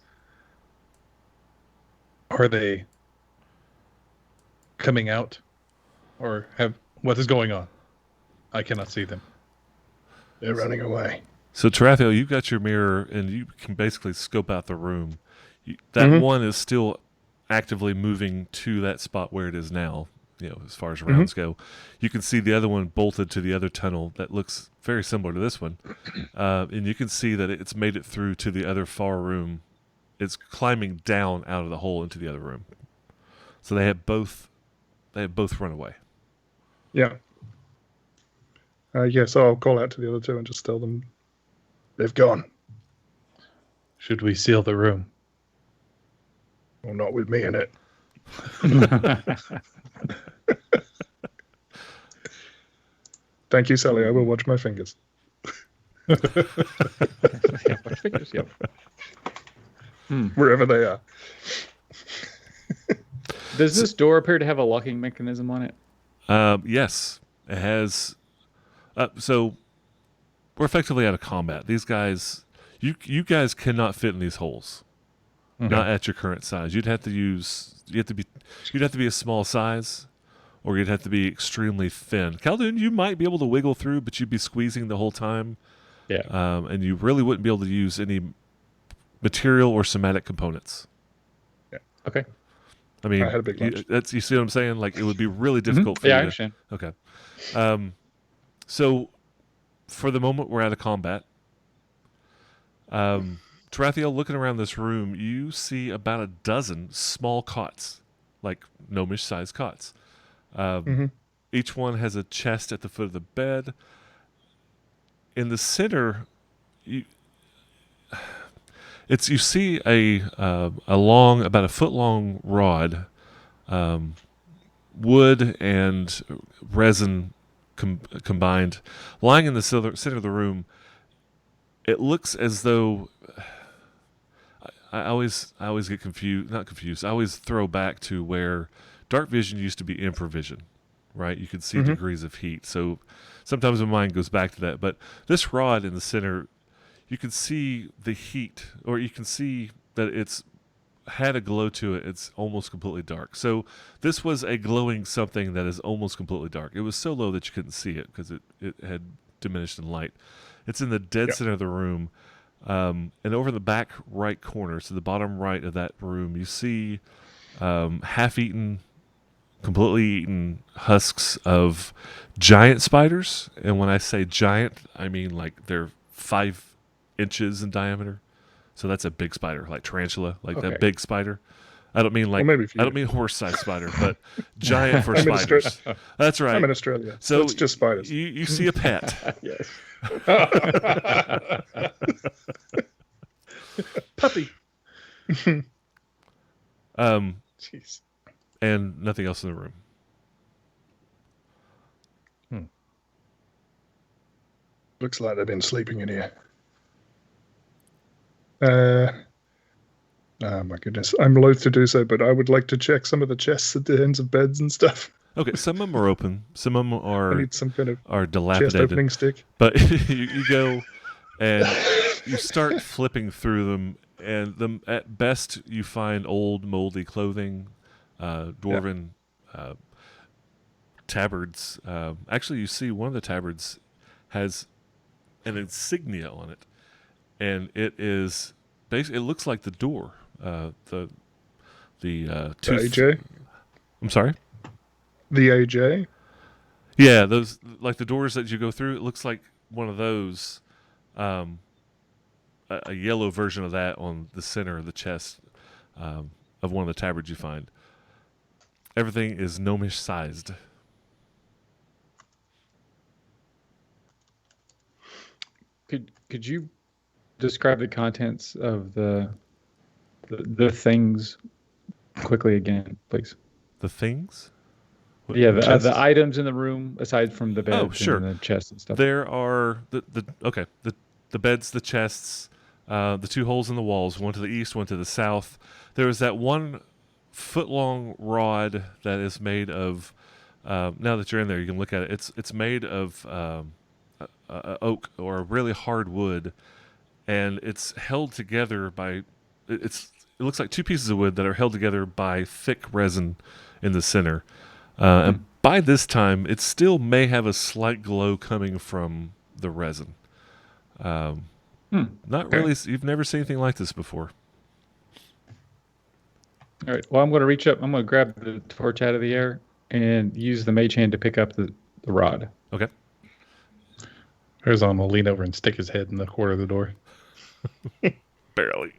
"Are they coming out, or what is going on? I cannot see them." They're running away. So Tarathiel, you've got your mirror, and you can basically scope out the room. That one is still actively moving to that spot where it is now. As far as rounds go, you can see the other one bolted to the other tunnel that looks very similar to this one, and you can see that it's made it through to the other far room. It's climbing down out of the hole into the other room. So they have both run away. Yeah. So I'll call out to the other two and just tell them they've gone. Should we seal the room? Well, not with me in it. Thank you, Sally. I will watch my fingers. Wherever they are. Does this door appear to have a locking mechanism on it? Yes, it has. So we're effectively out of combat. These guys, you guys cannot fit in these holes. Not at your current size. You'd have to be a small size, or you'd have to be extremely thin. Khaldun, you might be able to wiggle through, but you'd be squeezing the whole time. Yeah. And you really wouldn't be able to use any material or somatic components. Yeah. Okay. I mean, I had a big lunch. you see what I'm saying? Like, it would be really difficult for you you I to... understand. Okay. So, for the moment, we're out of combat. Tarathiel, looking around this room, you see about a dozen small cots, like gnomish-sized cots. Each one has a chest at the foot of the bed. In the center, you see a long, about a foot-long rod, wood and resin combined, lying in the center of the room. It looks as though... I always get confused. Not confused. I always throw back to where dark vision used to be infravision, right? You could see degrees of heat. So sometimes my mind goes back to that. But this rod in the center, you can see the heat, or you can see that it's had a glow to it. It's almost completely dark. So this was a glowing something that is almost completely dark. It was so low that you couldn't see it because it had diminished in light. It's in the dead center of the room. And over in the back right corner, so the bottom right of that room, you see half-eaten, completely eaten husks of giant spiders. And when I say giant, I mean like they're 5 inches in diameter. So that's a big spider, like tarantula, like that big spider. I don't mean like I don't mean horse-sized spider, but giant for spiders. That's right. I'm in Australia, so it's just spiders. You see a pet. Yes. Puppy. Jeez. And nothing else in the room. Looks like they've been sleeping in here. Oh my goodness. I'm loath to do so, but I would like to check some of the chests at the ends of beds and stuff. Okay, some of them are open. Some of them I need some kind of are chest dilapidated. opening stick. But you go and you start flipping through them, and at best you find old moldy clothing, dwarven tabards. Actually, you see one of the tabards has an insignia on it, and it is basically, it looks like the door. The tooth. AJ? I'm sorry? The AJ? Yeah, those, like the doors that you go through, it looks like one of those, a yellow version of that on the center of the chest of one of the tabards you find. Everything is gnomish sized. Could you describe the contents of the things quickly again, please? The things? What, Yeah, the items in the room aside from the bed sure. and the chest and stuff. There are the beds, the chests, the 2 holes in the walls, one to the east, one to the south. There is that 1 foot long rod that is made of. Now that you're in there, you can look at it. It's made of oak or a really hard wood, and it's held together by. It looks like 2 pieces of wood that are held together by thick resin in the center. And by this time, it still may have a slight glow coming from the resin. Not really. You've never seen anything like this before. All right. Well, I'm going to reach up. I'm going to grab the torch out of the air and use the mage hand to pick up the rod. Okay. Herzon will lean over and stick his head in the corner of the door. Barely.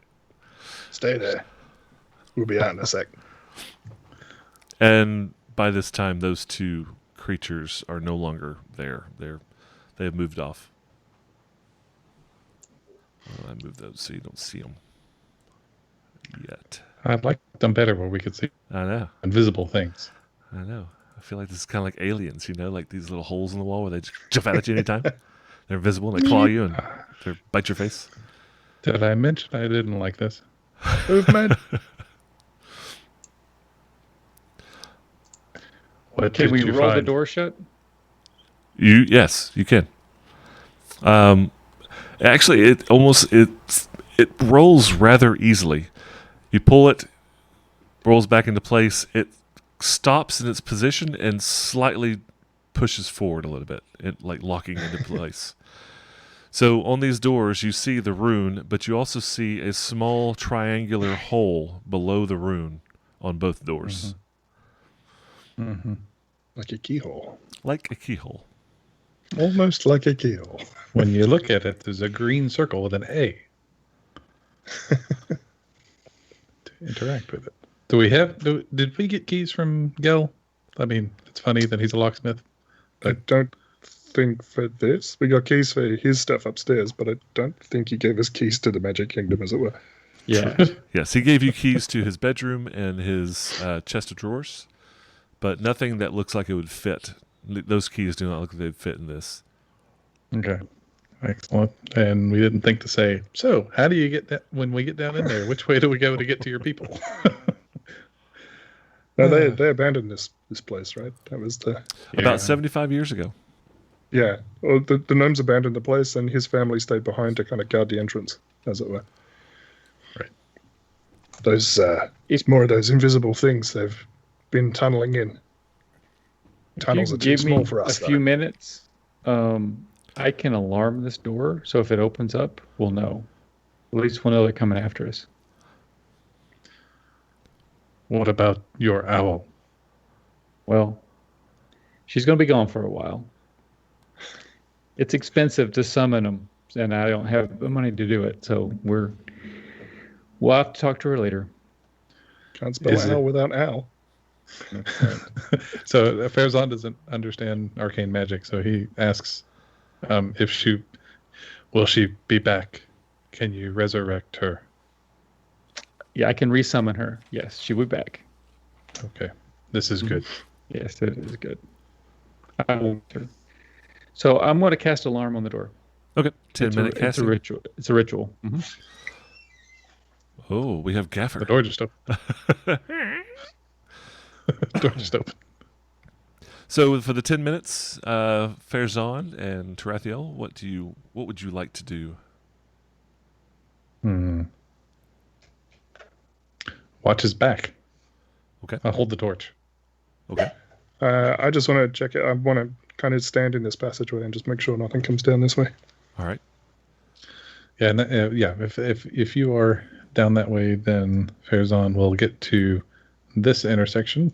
Stay there. We'll be out in a sec. And by this time, those two creatures are no longer there. They have moved off. Well, I moved those so you don't see them yet. I'd like them better where we could see I know. invisible things. I know. I feel like this is kind of like aliens, like these little holes in the wall where they just jump out at you anytime. They're invisible and they claw you and they bite your face. Did I mention I didn't like this? Movement. What Can did we you roll the find? door shut? Yes, you can. Actually, it rolls rather easily. You pull it, rolls back into place. It stops in its position and slightly pushes forward a little bit, like locking into place. So on these doors, you see the rune, but you also see a small triangular hole below the rune on both doors. Mm-hmm. Like a keyhole. Like a keyhole. Almost like a keyhole. When you look at it, there's a green circle with an A. To interact with it. Did we get keys from Gel? I mean, it's funny that he's a locksmith. I don't think for this. We got keys for his stuff upstairs, but I don't think he gave us keys to the Magic Kingdom, as it were. Yeah. Yes, he gave you keys to his bedroom and his chest of drawers, but nothing that looks like it would fit. Those keys do not look like they'd fit in this. Okay. Excellent. And we didn't think to say, so how do you get that when we get down in there? Which way do we go to get to your people? No, they abandoned this place, right? That was About 75 years ago. Yeah. Well, the gnomes abandoned the place, and his family stayed behind to kind of guard the entrance, as it were. Right. Those, it's more of those invisible things they've been tunneling in. Tunnels are too small for us. A few minutes. I can alarm this door, so if it opens up, we'll know. At least we'll know they're coming after us. What about your owl? Well, she's going to be gone for a while. It's expensive to summon them, and I don't have the money to do it, so we'll have to talk to her later. Can't spell owl without owl. So Farazan doesn't understand arcane magic, so he asks if she will be back. Can you resurrect her? Yeah, I can resummon her. Yes, she will be back. Okay, this is good. Yes, it is good. I want her. So I'm going to cast alarm on the door. Okay, 10-minute casting. It's a ritual. It's a ritual. Mm-hmm. Oh, we have Gaffer. The door just opened. The door just opened. So for the 10 minutes, Farazan and Tarathiel, what would you like to do? Watch his back. Okay. I'll hold the torch. Okay. I just want to check it. I want to kind of stand in this passageway and just make sure nothing comes down this way. All right. Yeah, if you are down that way, then Farazan will get to this intersection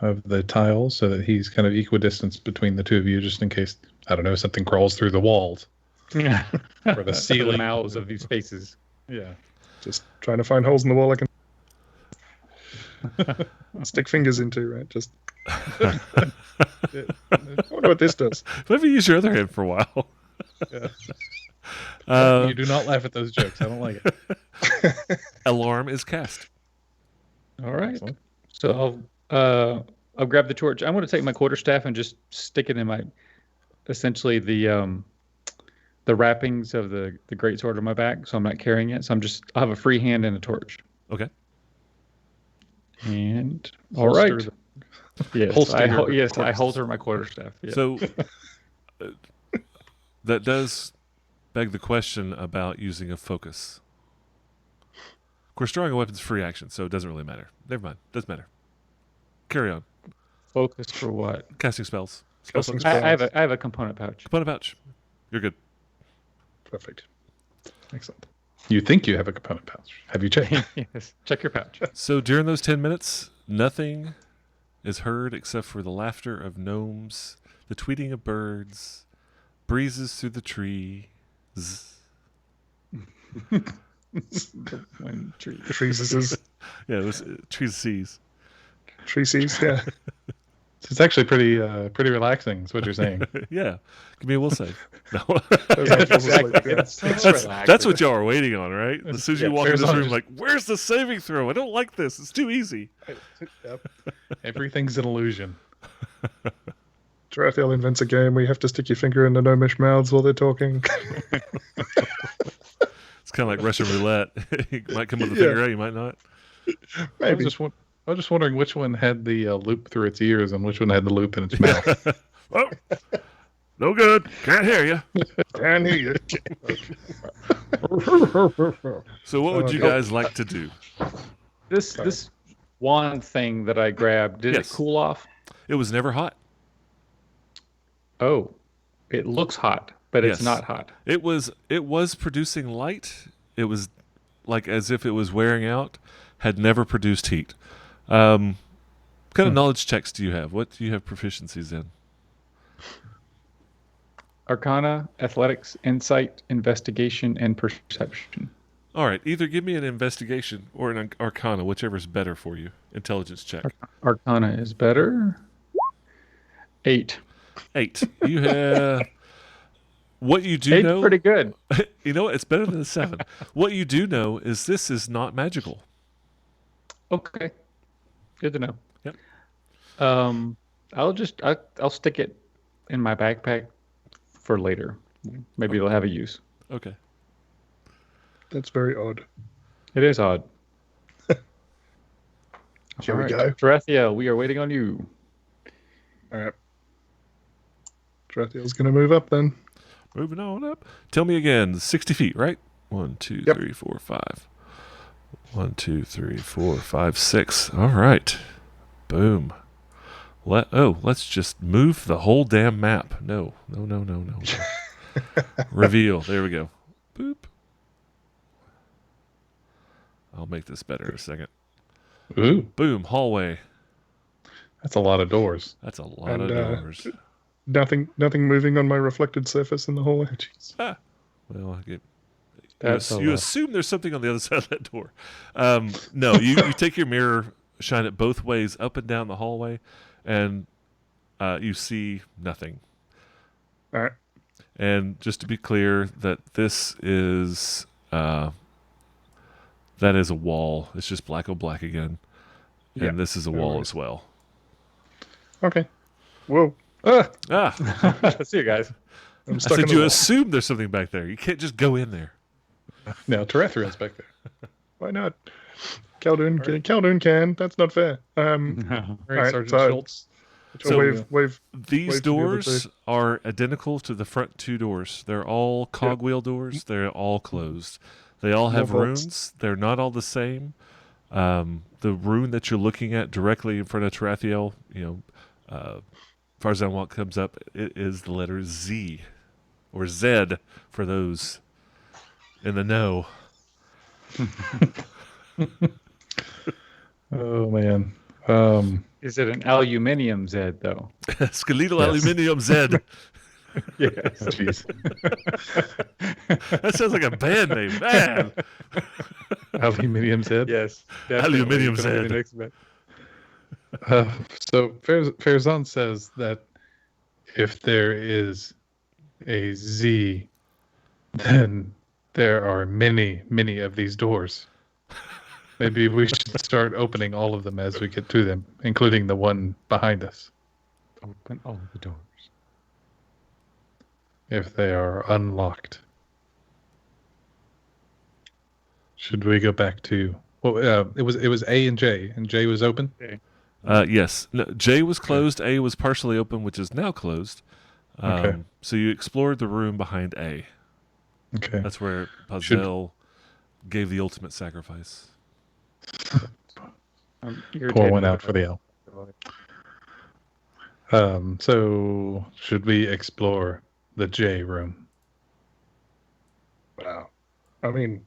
of the tiles so that he's kind of equidistant between the two of you, just in case, I don't know, something crawls through the walls. Yeah. Or the ceiling. The mouths of these spaces. Yeah. Just trying to find holes in the wall I can stick fingers into, right? Just I wonder what this does. Maybe use your other hand for a while. Yeah. You do not laugh at those jokes. I don't like it. Alarm is cast. All right. Excellent. So I'll grab the torch. I'm going to take my quarterstaff and just stick it in my, essentially the wrappings of the great sword on my back. So I'm not carrying it. So I'll have a free hand and a torch. Okay. And all right. Yes, I holster my quarterstaff. Yeah. So that does beg the question about using a focus. Of course, drawing a weapon's free action, so it doesn't really matter. Never mind. Doesn't matter. Carry on. Focus for what? Casting spells. Casting I have a component pouch. Component pouch. You're good. Perfect. Excellent. You think you have a component pouch. Have you checked? Yes. Check your pouch. So during those 10 minutes, nothing is heard except for the laughter of gnomes, the tweeting of birds, breezes through the trees. When tree. Trees. Yeah, it was trees seas. Trees, yeah. It's actually pretty relaxing. Is what you're saying. Yeah, give me a will save. No. Those angels asleep, yeah. That's what y'all are waiting on, right? As soon as you walk in this Farazan room, just- like, where's the saving throw? I don't like this. It's too easy. Yep. Everything's an illusion. Tarathiel invents a game where you have to stick your finger in the gnomish mouths while they're talking. It's kind of like Russian roulette. You might come with a Yeah. finger out, you might not. Maybe. I was just wondering which one had the loop through its ears and which one had the loop in its mouth. Oh, no good. Can't hear you. Can't hear you. So what would you guys like to do? This wand thing that I grabbed, did Yes. it cool off? It was never hot. Oh, it looks hot, but it's Yes. not hot. It was producing light. It was like as if it was wearing out. Had never produced heat. What kind of knowledge checks do you have? What do you have proficiencies in? Arcana, athletics, insight, investigation, and perception. All right, either give me an investigation or an arcana, whichever is better for you. Intelligence check. Arcana is better. 8. 8. You have what you do 8's know. pretty good. You know what? It's better than a 7. What you do know is this is not magical. Okay, good to know. Yep. I'll stick it in my backpack for later. Maybe it'll have a use. Okay. That's very odd. It is odd. Here we go. Tarathiel, we are waiting on you. All right. Tarathiel's going to move up then. Moving on up. Tell me again. 60 feet, right? 1, 2, Yep. 3, 4, 5. 1, 2, 3, 4, 5, 6. All right. Boom. Let's just move the whole damn map. No. Reveal. There we go. Boop. I'll make this better in a second. Ooh, Boom. Hallway. that's a lot of doors. That's a lot And, of doors. Nothing moving on my reflected surface in the hallway. Well, you That's a you lot. assume there's something on the other side of that door. No, you take your mirror, shine it both ways, up and down the hallway, and you see nothing. All right. And just to be clear, that this is that is a wall. It's just black on black again, Yeah, and this is a no wall worries. as well. Okay. Whoa. See you guys. I'm I stuck said in the you wall. assume there's something back there. You can't just go in there. No, Tarathiel's back there. Why not? Khaldun can. That's not fair. All All right, right, Sergeant so- Schultz. So- wave. These Wave to the other doors are identical to the front 2 doors. They're all cogwheel doors. They're all closed. They all have vaults. runes. They're not all the same. The rune that you're looking at directly in front of Tarathiel, Farzan Walk comes up. It is the letter Z, or Z for those in the know. Oh man. Is it an aluminium Z though? Skeletal Yes. Aluminium Z. Yes. Jeez. That sounds like a band name, man. Aluminium head. Yes. Aluminium definitely. Z. So Farazan says that if there is a Z, then there are many, many of these doors. Maybe we should start opening all of them as we get to them, including the one behind us, Open all the doors. if they are unlocked. Should we go back to? Well, it was A and J was open. Yes. No, J was closed. A was partially open, which is now closed. Okay. So you explored the room behind A. Okay. That's where Pazel gave the ultimate sacrifice. Pour one out for the L. So should we explore the J room? Wow. I mean,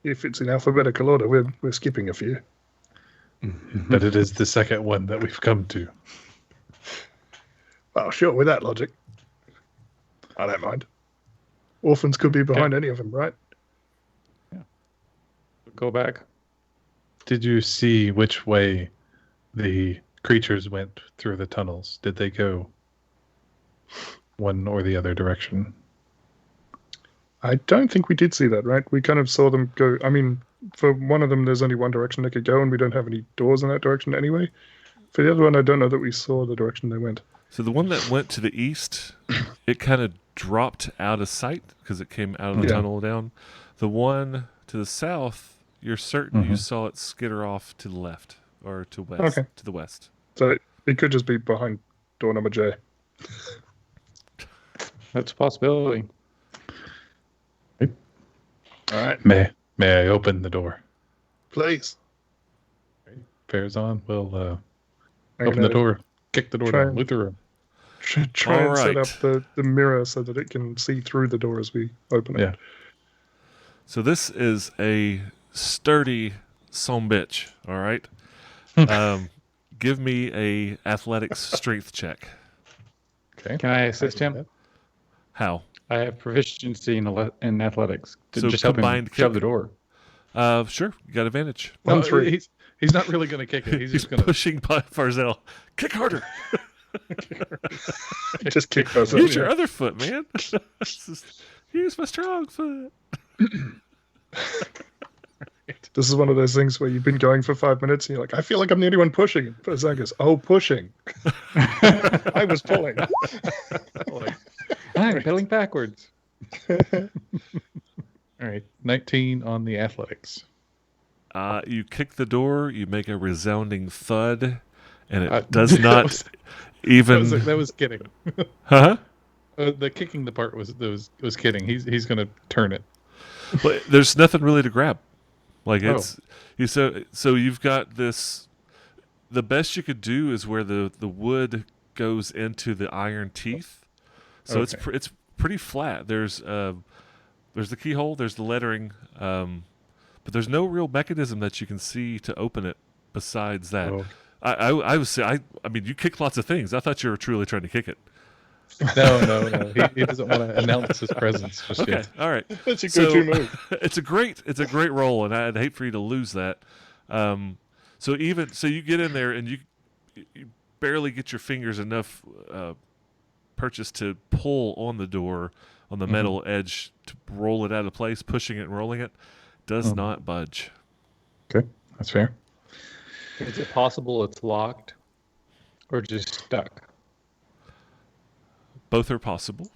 if it's in alphabetical order, we're skipping a few. But it is the second one that we've come to. Well, sure, with that logic. I don't mind. Orphans could be behind any of them, right? Go back. Did you see which way the creatures went through the tunnels? Did they go one or the other direction? I don't think we did see that, right? We kind of saw them go. I mean, for one of them, there's only one direction they could go, and we don't have any doors in that direction anyway. For the other one, I don't know that we saw the direction they went. So the one that went to the east, it kind of dropped out of sight because it came out of the tunnel down. The one to the south, you're certain you saw it skitter off to the left or to west. Okay. To the west. So it could just be behind door number J. That's a possibility. All right. May I open the door? Please. Farazan will I'm open the gonna door, kick the door try down, and- loot the room. Try All and set right. up the mirror so that it can see through the door as we open it. Yeah. So this is a sturdy son bitch, all right? Give me a athletics strength check. Okay. Can I assist him? How? I have proficiency in athletics to So just help him combined shove kick? the door. Sure, you got advantage. No, 1-3. he's not really going to kick it. He's He's just going to. pushing by Farzell. Kick harder. Just kick those up. Use your other foot, man. Use my strong foot. This is one of those things where you've been going for 5 minutes and you're like, I feel like I'm the only one pushing. But Zach goes, pushing. I was pulling. I'm pedaling backwards. All right. 19 on the athletics. You kick the door, you make a resounding thud, and it Uh, does that not was- even. That was kidding. Huh? The kicking the part was kidding. He's going to turn it. But there's nothing really to grab. Like Oh. it's so you've got this. The best you could do is where the wood goes into the iron teeth. So Okay. it's pretty flat. There's the keyhole. There's the lettering. But there's no real mechanism that you can see to open it besides that. Oh. I mean, you kick lots of things. I thought you were truly trying to kick it. No. He doesn't want to announce his presence just Okay, yet. all right. That's a So, go-to move. it's a great roll, and I'd hate for you to lose that. So you get in there and you barely get your fingers enough purchase to pull on the door on the metal edge to roll it out of place, pushing it and rolling it. Does not budge. Okay, that's fair. Is it possible it's locked or just stuck? Both are possible.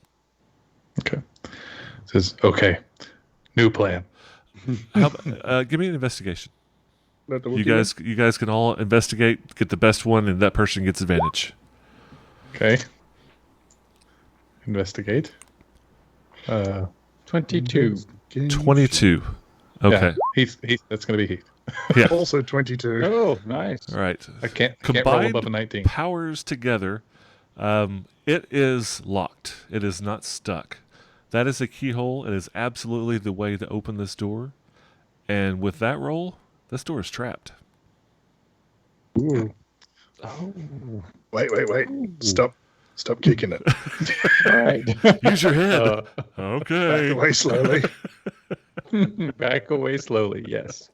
Okay. Says, okay, new plan. How about, give me an investigation. Let the You Wookiee guys can all investigate, get the best one, and that person gets advantage. Okay. Investigate. 22. win. 22. Okay. Yeah, Heath. That's going to be Heath. Yeah. Also 22. Oh, nice. All right. I can't roll Combined above a 19. powers together, it is locked. It is not stuck. That is a keyhole. It is absolutely the way to open this door. And with that roll, this door is trapped. Ooh. Oh, Wait. Stop kicking it. all right. Use your head. Back Okay. away slowly. Back away slowly, yes.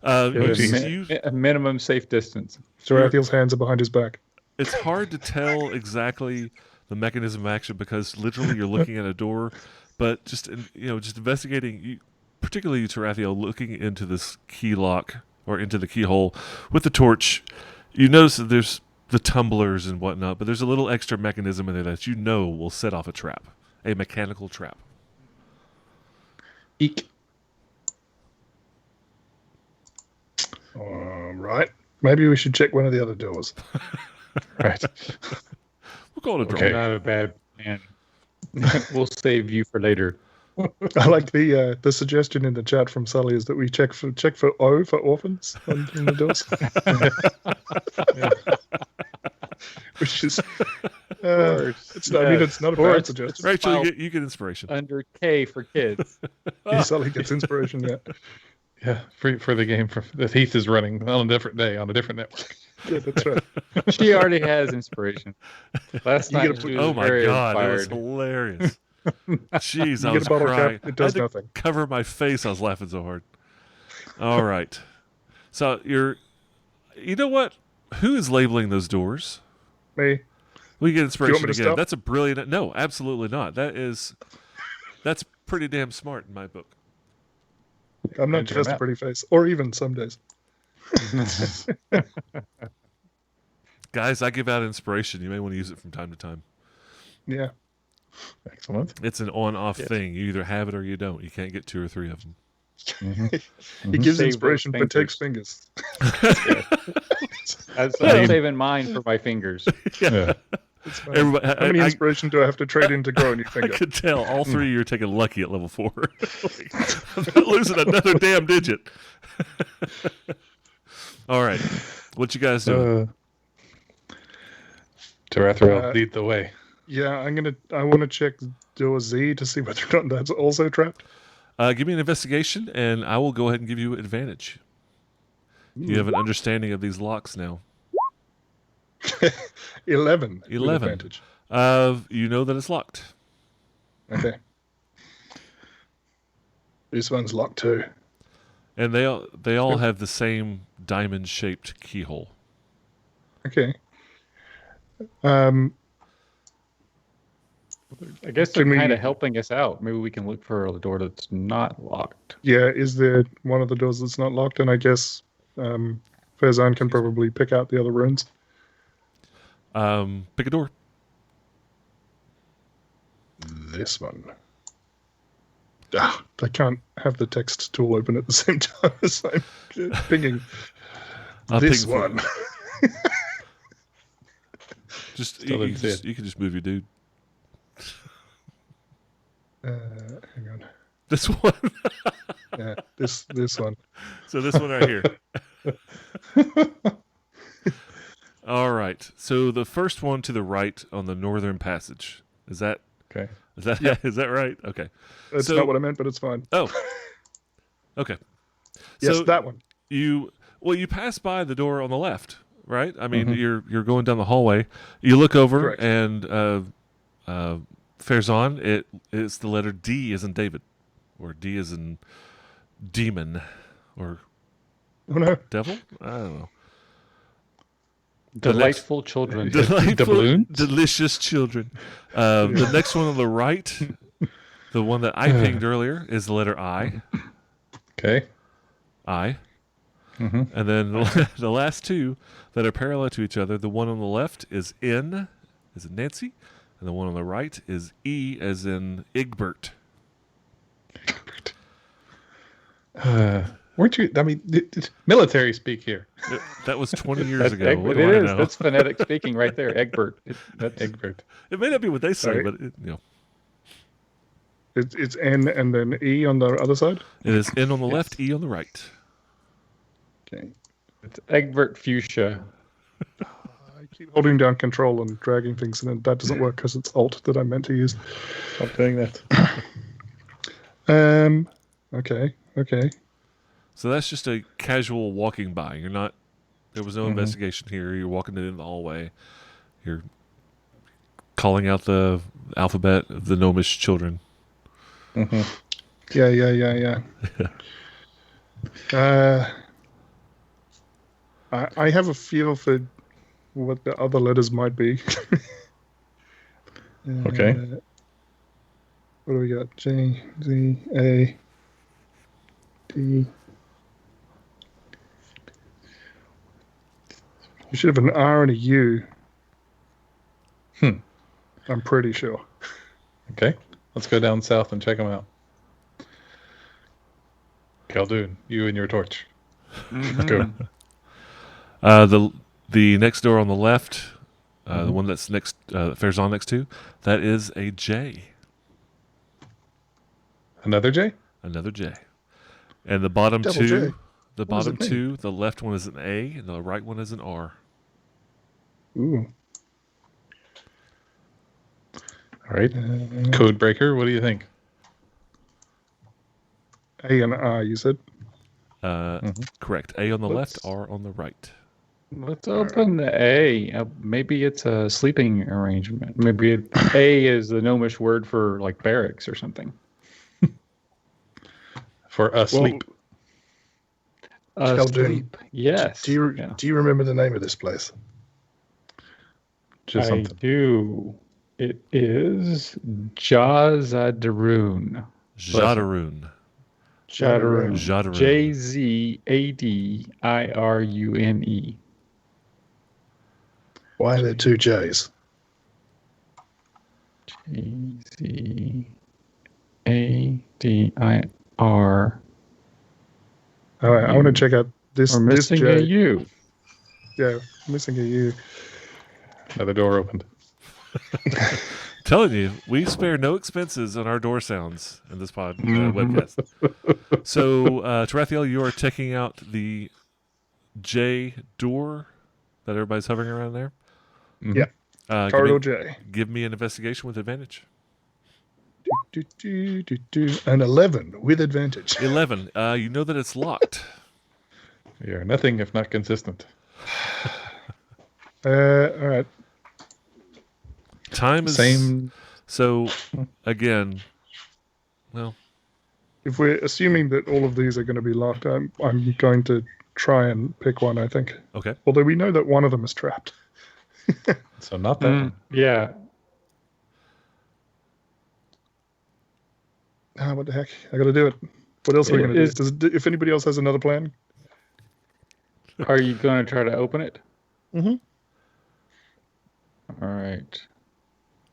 You- A minimum safe distance. Tarathiel's hands are behind his back. it's hard to tell exactly the mechanism of action because literally you're looking at a door, but just investigating, particularly you, Tarathiel, looking into this key lock or into the keyhole with the torch, you notice that there's the tumblers and whatnot, but there's a little extra mechanism in there that you know will set off a trap, a mechanical trap. Eek. All right. Maybe we should check one of the other doors. Right. We'll call it a draw. Okay. Not a bad plan. We'll save you for later. I like the suggestion in the chat from Sully is that we check for O for orphans on the doors. Which is It's not, I mean, it's not a Or bad it's suggestion. Rachel, you get inspiration. under K for kids. He suddenly gets inspiration. Yeah, Yeah, for the game that Heath is running on a different day on a different network. yeah, that's right. She already has inspiration. Last You night gotta she put- was Oh my very god, it was inspired. hilarious. Jeez, I You get was a bottle crying. cap, it I does had to nothing. cover my face. I was laughing so hard. All right. So you know what? Who is labeling those doors? Me. We get me inspiration to again. stop? That's a brilliant. No, absolutely not. That's pretty damn smart in my book. I'm not Into just a map. pretty face, or even some days. Guys, I give out inspiration. You may want to use it from time to time. Yeah. Excellent. It's an on-off Yes. thing. You either have it or you don't. You can't get 2 or 3 of them. He gives Save inspiration, those but takes fingers. I'm saving mine for my fingers. Yeah. It's fine. Everybody, How many I inspiration do I have to trade in to grow a new I finger? could tell all 3 of you are taking lucky at level 4. Like, I'm not losing another damn digit. All right. What you guys doing? Tarathril, lead the way. Yeah, I want to check door Z to see whether or not that's also trapped. Give me an investigation, and I will go ahead and give you advantage. You have an understanding of these locks now. 11. with 11. advantage. You know that it's locked. Okay. This one's locked too. And they all have the same diamond-shaped keyhole. Okay. I guess they're Can we- kind of helping us out. Maybe we can look for a door that's not locked. Yeah, is there one of the doors that's not locked? And I guess Faizan can probably pick out the other runes. Pick a door. This one. I can't have the text tool open at the same time as I'm pinging. I'll This ping for one. you. Just Still didn't see it. you can just move your dude. Hang on. This one. Yeah, this one. So this one right here. All right. So the first one to the right on the northern passage. Is that Okay. is that right? Okay. That's So- not what I meant, but it's fine. Oh. Okay. Yes, So that one. you pass by the door on the left, right? I mean, Mhm. you're going down the hallway. You look over Correct. and Faizan, it's the letter D as in David, or D as in demon, or Oh no. devil. I don't know. Delightful children. Delightful, Doubloons? delicious children. The next one on the right, the one that I pinged earlier, is the letter I. Okay. I. Mhm. And then the last two that are parallel to each other, the one on the left is N, as in Nancy, and the one on the right is E, as in Egbert. Weren't you? I mean, military speak here. That was 20 years ago. What It do I is. know? That's phonetic speaking right there. Egbert. That's Egbert. It may not be what they say, Sorry. but it It's N and then E on the other side. it is N on the left, E on the right. Okay. it's Egbert Fuchsia. I keep holding down Control and dragging things, and then that doesn't work because it's Alt that I meant to use. Stop doing that. Okay. Okay. So that's just a casual walking by. You're not. There was no investigation here. You're walking in the hallway. You're calling out the alphabet of the gnomish children. Yeah. I have a feel for what the other letters might be. Okay. What do we got? J, Z, A, D. We should have an R and a U. I'm pretty sure. Okay. Let's go down south and check them out. Khaldun, you and your torch. Let's go. The next door on the left, the one that's next, Faizan next to, that is a J. Another J? Another J. And the bottom Double two, J. the What does it bottom two, the left one is an A, and the right one is an R. Ooh. All right. Code breaker, what do you think? A and R, you said? Correct. A on the Let's- left, R on the right. Let's open the A. Maybe it's a sleeping arrangement. Maybe A is the gnomish word for like barracks or something. For asleep. Sheldon, Sleep. Yes. Do you Yeah. do you remember the name of this place? Just I something. do. It is Jazadaroon. Jadaroon. Jadaroon. Jadaroon. Jzadirune. Why are there two J's? Jzadir. All right, I want to check out this. We're This missing a J. U. Yeah, missing a U. Another door opened. Telling you, we spare no expenses on our door sounds in this webcast. So, Tarathiel, you are checking out the J door that everybody's hovering around there. Yeah. Corridor J. Give me an investigation with advantage. An 11 with advantage. 11. You know that it's locked. We are nothing if not consistent. All right. Time is Same. So, again, well, If we're assuming that all of these are going to be locked, I'm going to try and pick one, I think. okay. Although we know that one of them is trapped. So not that one. Yeah. What the heck? I got to do it. What else are we going to Is- do? If anybody else has another plan? Are you going to try to open it? Mhm. All right.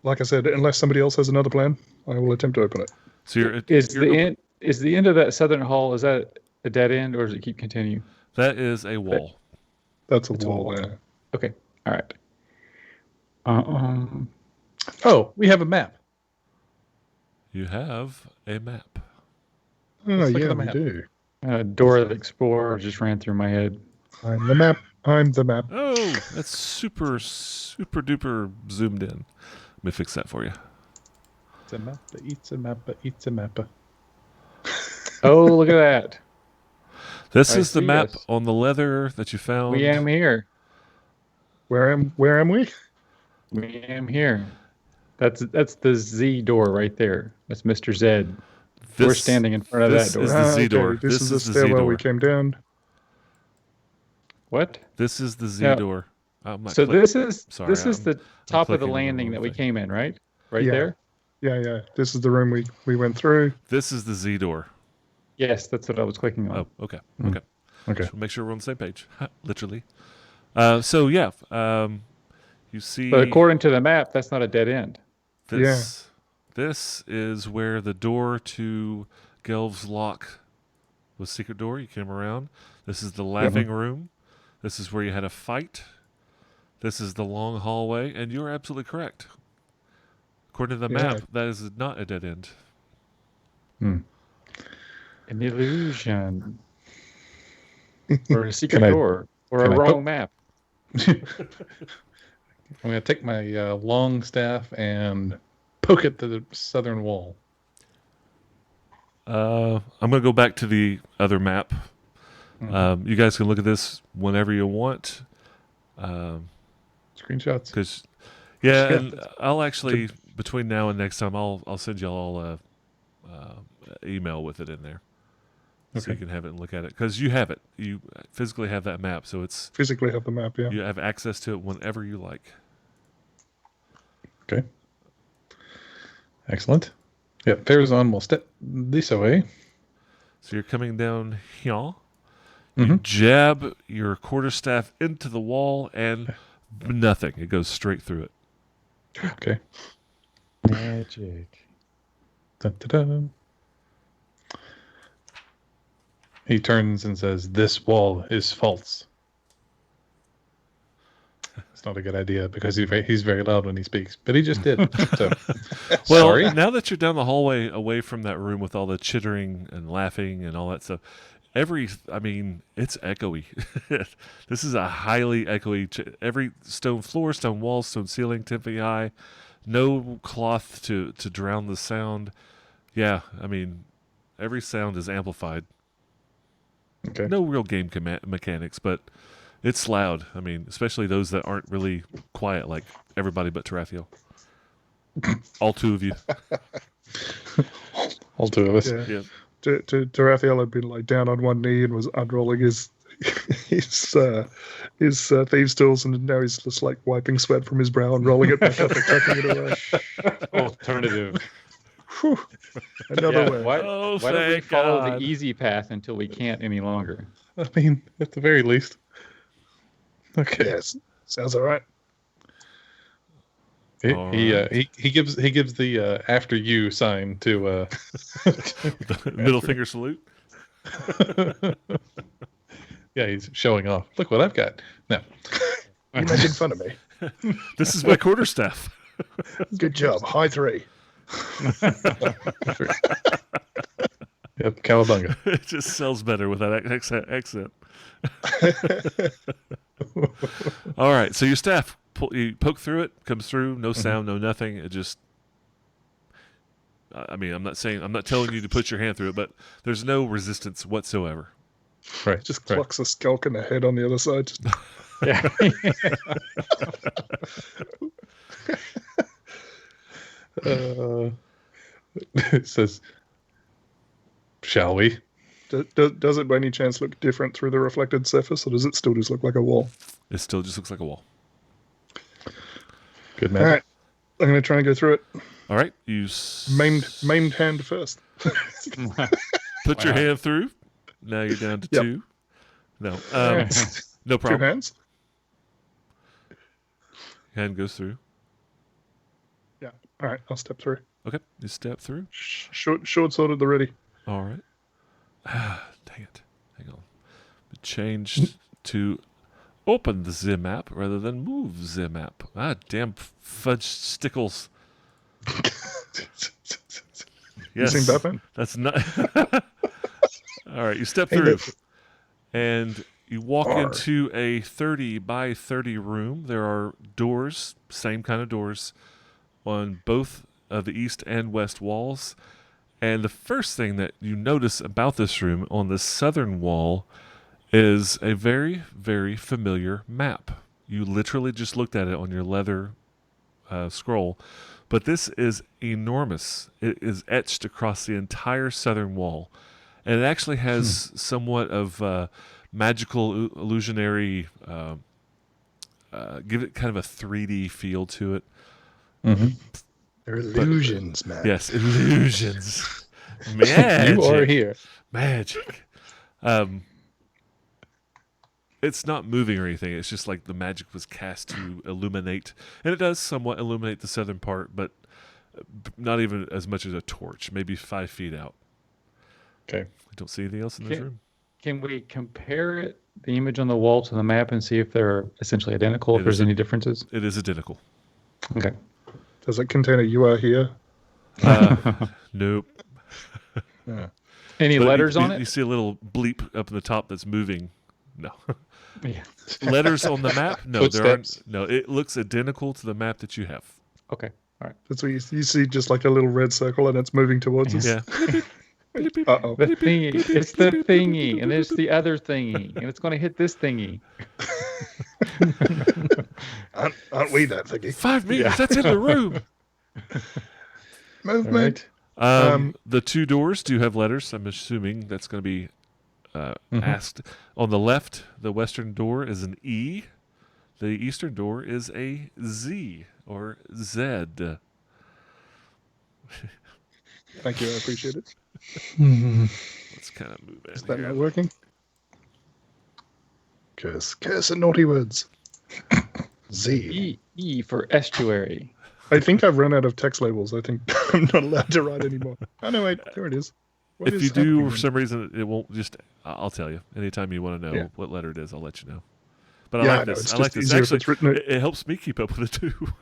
Like I said, unless somebody else has another plan, I will attempt to open it. So Is you're the end? Is the end of that southern hall? Is that a dead end, or does it keep continuing? That is a wall. That's a It's a wall wall. there. Okay. All right. Oh, we have a map. You have a map. Oh, Let's look at yeah, the we map. do. Dora the Explorer just ran through my head. I'm the map. I'm the map. Oh, that's super duper zoomed in. Let me fix that for you. It's a map. It's a map. It's a map. Oh, look at that. This I is the see map us. on the leather that you found. We am here. Where am we? We am here. That's the Z door right there. That's Mr. Zed. We're standing in front of that this door. is the Z door. Okay, this is the the Z stairwell door. we came down. What? This is the Z Yeah. door. I'm not So click- this is Sorry, I'm the top of the clicking on the landing wrong that we thing. came in, right? Right Yeah. there. Yeah. This is the room we went through. This is the Z door. Yes, that's what I was clicking on. Oh, okay. Mm. Okay. Okay. Just make sure we're on the same page. Literally. So yeah, you see But according to the map, that's not a dead end. this. This is where the door to Gelv's Lock was. Secret door. You came around. This is the laughing room. This is where you had a fight. This is the long hallway, and you're absolutely correct. According to the Yeah. map, that is not a dead end. An illusion. Or a secret Can I- door. Or a can I wrong put- map. I'm going to take my long staff and poke at the southern wall. I'm going to go back to the other map. You guys can look at this whenever you want. Screenshots. Because, yeah, and I'll actually, between now and next time, I'll send you all a email with it in there. So you Okay. can have it and look at it. Because you have it. You physically have that map. So it's Physically have the map, yeah. you have access to it whenever you like. Okay. Excellent. Yep. Farazan will step this way. So you're coming down here. You Mhm. jab your quarterstaff into the wall and nothing. It goes straight through it. Okay. Magic. Dun, dun, dun. He turns and says, "This wall is false." It's not a good idea because he's very loud when he speaks, but he just did. So, Well, sorry. now that you're down the hallway away from that room with all the chittering and laughing and all that stuff, it's echoey. This is a highly echoey, every stone floor, stone wall, stone ceiling, 10 feet high, no cloth to drown the sound. Yeah, I mean, every sound is amplified. Okay. No real game mechanics, but it's loud. I mean, especially those that aren't really quiet, like everybody but Tarathiel. All two of you. All two of us. Yeah. Yeah. Tarathiel had been like down on one knee and was unrolling his thieves' tools, and now he's just like wiping sweat from his brow and rolling it back up and tucking it away. Alternative. Whew. Another way. Why Oh, don't we thank follow God. the easy path until we can't any longer? I mean, at the very least. Okay. Yes. Sounds all right. He gives the after you sign to The middle finger salute. yeah, he's showing off. Look what I've got. No. You're making fun of me. This is my quarterstaff. Good job. High 3. Yep, cowabunga. It just sells better with that accent. All right, so your staff, you poke through it, comes through, no sound, no nothing. It just, I mean, I'm not telling you to put your hand through it, but there's no resistance whatsoever. Right. Just clucks a skulk in the head on the other side. Just, Yeah. It says, "Shall we?" does it by any chance look different through the reflected surface, or does it still just look like a wall? It still just looks like a wall. Good All man. right, I'm going to try and go through it. All right, you Maimed hand first. put your hand through. Now you're down to Yep. 2. No, no 2 problem. hands. Hand goes through. Yeah. All right, I'll step through. Okay, you step through. Short sword at the ready. All right. Dang it. Hang on. Changed to open the map rather than move the map. Ah, damn fudge stickles. You seen Batman? That's not. All right, you step through, and you walk into a 30 by 30 room. There are doors, same kind of doors, on both of the east and west walls. And the first thing that you notice about this room on the southern wall is a very, very familiar map. You literally just looked at it on your leather scroll, but this is enormous. It is etched across the entire southern wall, and it actually has somewhat of magical, illusionary, give it kind of a 3D feel to it. Mm-hmm. They're illusions, man. Yes, illusions. Magic. You are here. Magic. It's not moving or anything. It's just like the magic was cast to illuminate. And it does somewhat illuminate the southern part, but not even as much as a torch, maybe 5 feet out. Okay. I don't see anything else in this room. Can we compare it, the image on the wall, to the map and see if they're essentially identical, if there's any differences? It is identical. Okay. Does it contain a "You are here"? Nope. Any But letters on You it? see a little bleep up in the top that's moving. No. Yeah. Letters on the map? No, there aren't. Footsteps. No, it looks identical to the map that you have. Okay. All right. That's what you see, just like a little red circle, and it's moving towards us. Yeah. Uh-oh. The thingy. It's the thingy, and there's the other thingy, and it's going to hit this thingy. Aren't we that thingy? 5 meters. That's in the room. Movement. The 2 doors do have letters. I'm assuming that's going to be asked. On the left, the western door is an E. The eastern door is a Z or Z. Thank you, I appreciate it. Let's kind of move Is in that here. not working? Curse and naughty words. Z. E for estuary. I think I've run out of text labels. I think I'm not allowed to write anymore. Oh no, wait, there it is. What If is you do, happening? for some reason, it won't just. I'll tell you. Anytime you want to know Yeah. what letter it is, I'll let you know. But Yeah, I I like know, this. it's I like just this. easier if Actually, it's written- it helps me keep up with it too.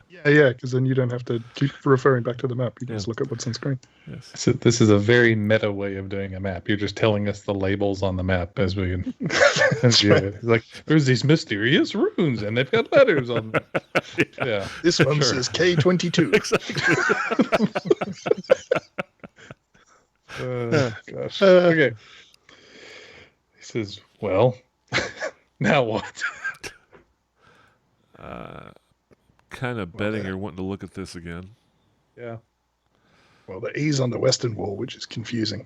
Yeah, Yeah, because then you don't have to keep referring back to the map. You just look at what's on screen. Yes. So this is a very meta way of doing a map. You're just telling us the labels on the map as we. Like, there's these mysterious runes, and they've got letters on them. Yeah. This one says K22. Gosh. Okay. He says, "Well, now what?" Kind of betting you're wanting to look at this again. Yeah. Well, the E's on the western wall, which is confusing.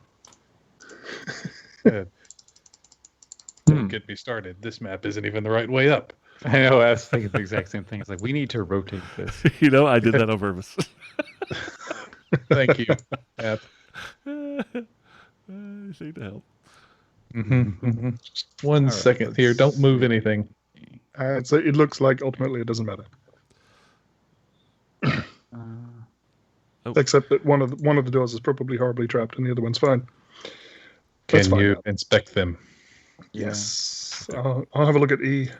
Don't get me started. This map isn't even the right way up. I know. I was thinking the exact same thing. It's like we need to rotate this. You know, I did that on purpose. Thank you, App. You seem to help. One right, second here. Don't move anything. So it looks like ultimately it doesn't matter, except that one of the doors is probably horribly trapped and the other one's fine. Let's Can find you out. inspect them? Yes, I'll have a look at E.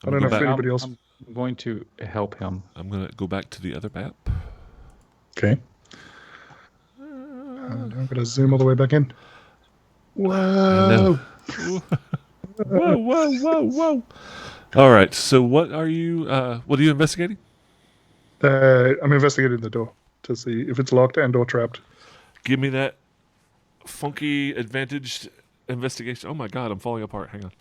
I don't know if anybody else. I'm going to help him. I'm going to go back to the other map. Okay. I'm going to zoom all the way back in. Whoa. Whoa. All right. So what are you investigating? I'm investigating the door to see if it's locked and or trapped. Give me that funky advantaged investigation. Oh my God, I'm falling apart. Hang on.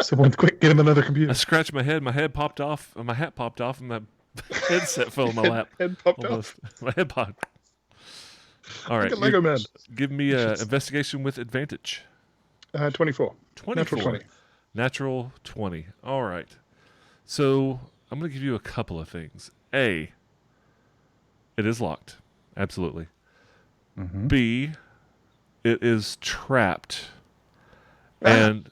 Someone quick, get him another I computer. scratched my head. My head popped off. My hat popped off, and my headset fell in my lap. Head popped Almost. My head popped. All right. Like a Lego man. Give me an investigation with advantage. 24. 24. Natural 20. Natural 20. All right. So I'm going to give you a couple of things. A, it is locked. Absolutely. Mm-hmm. B, it is trapped. And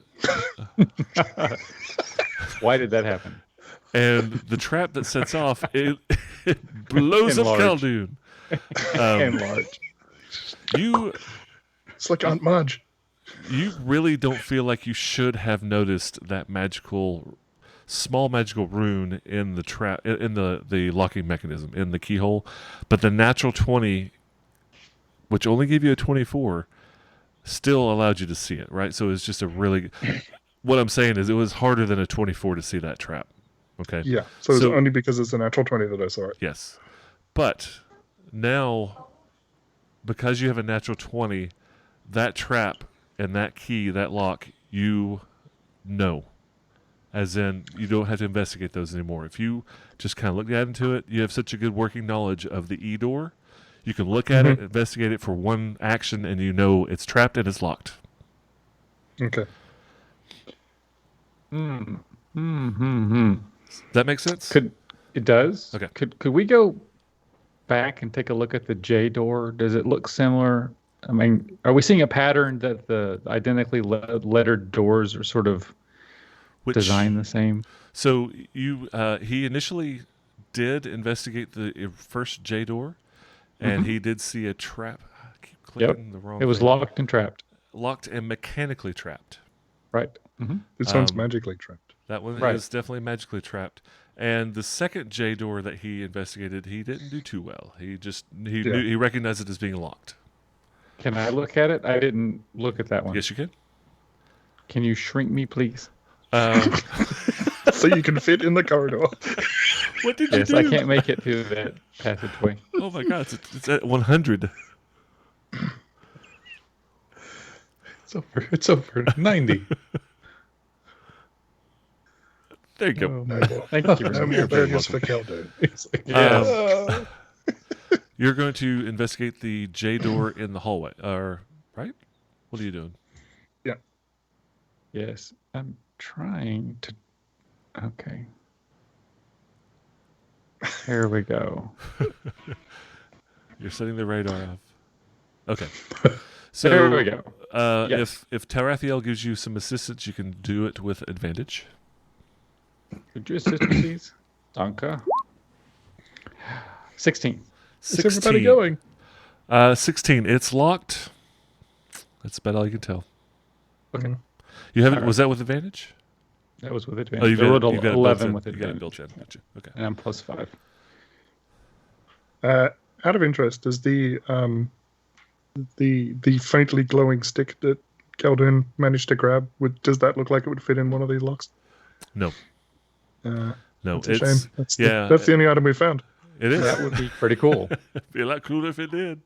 Why did that happen? and the trap that sets off, it blows up Enlarge. Khaldun. And large. You It's like Aunt Marge. you really don't feel like you should have noticed that small magical rune in the trap, in the locking mechanism, in the keyhole, but the natural 20, which only gave you a 24, still allowed you to see it, right? So it's just a really, what I'm saying is it was harder than a 24 to see that trap. Okay. Yeah. So it's only because it's a natural 20 that I saw it. Yes. But now, because you have a natural 20, that trap and that key, that lock, you know. As in, you don't have to investigate those anymore. If you just kind of look into it, you have such a good working knowledge of the E door. You can look at it, investigate it for one action, and you know it's trapped and it's locked. Okay. Does that make sense? It does? Okay. Could we go back and take a look at the J door? Does it look similar? I mean, are we seeing a pattern that the identically lettered doors are sort of designed the same? So he initially did investigate the first J door, and he did see a trap. I keep clicking the wrong. It was thing. locked and trapped. Locked and mechanically trapped. Right. Mm-hmm. This one's magically trapped. That one Right. is definitely magically trapped. And the second J door that he investigated, he didn't do too well. He he recognized it as being locked. Can I look at it? I didn't look at that one. Yes, you can. Can you shrink me, please? So you can fit in the corridor. What did you Yes, do? I can't make it through that passageway. Oh my God, it's at 100. It's over 90. There you go. Oh my God. Thank you. No more burgers for Khaldun. It's like, You're going to investigate the J door in the hallway, right? What are you doing? Yes, I'm trying to. Okay. Here we go. You're setting the radar off. Okay. So There we go. Yes. If Tarathiel gives you some assistance, you can do it with advantage. Could you assist me, please? Danke. 16. where's everybody going? 16. It's locked. That's about all you can tell. Okay. You haven't. All right. Was that with advantage? That was with Oh, advantage. I rolled you've got it 11 built with in. You got it advantage. built in. Gotcha. Okay. And I'm +5. Out of interest, does the faintly glowing stick that Khaldun managed to grab, does that look like it would fit in one of these locks? No. No, It's a shame. That's yeah. that's the only item we found. It is. That would be pretty cool. It'd be a lot cooler if it did.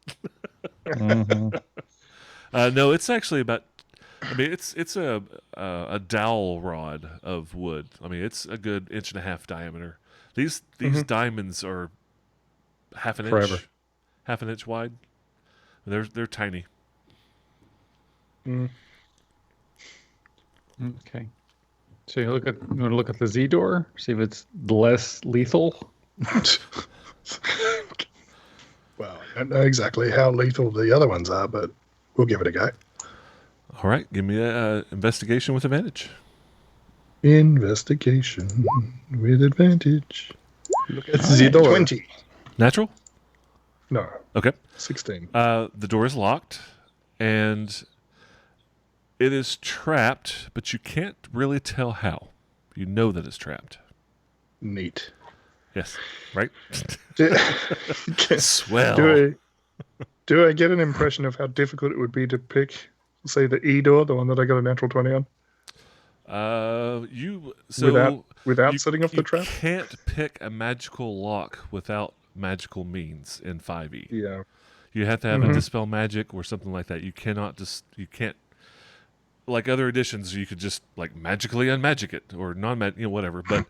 Mhm. No, it's actually about. I mean, it's a dowel rod of wood. I mean, it's a good 1.5 inch diameter. These diamonds are half an inch wide. They're tiny. Okay. So you want to look at the Z door, see if it's less lethal. Well, I don't know exactly how lethal the other ones are, but we'll give it a go. All right, give me a investigation with advantage. Investigation with advantage. Look at Z door. 20. Natural? No, Okay. 16. The door is locked, and it is trapped, but you can't really tell how. You know that it's trapped. Neat. Yes, right? Do, Swell. do I get an impression of how difficult it would be to pick, say, the E door, the one that I got a natural 20 on? Without setting off the trap? You can't pick a magical lock without magical means in 5e. Yeah. You have to have a dispel magic or something like that. You cannot you can't, like other editions, you could just like magically unmagic it or whatever. But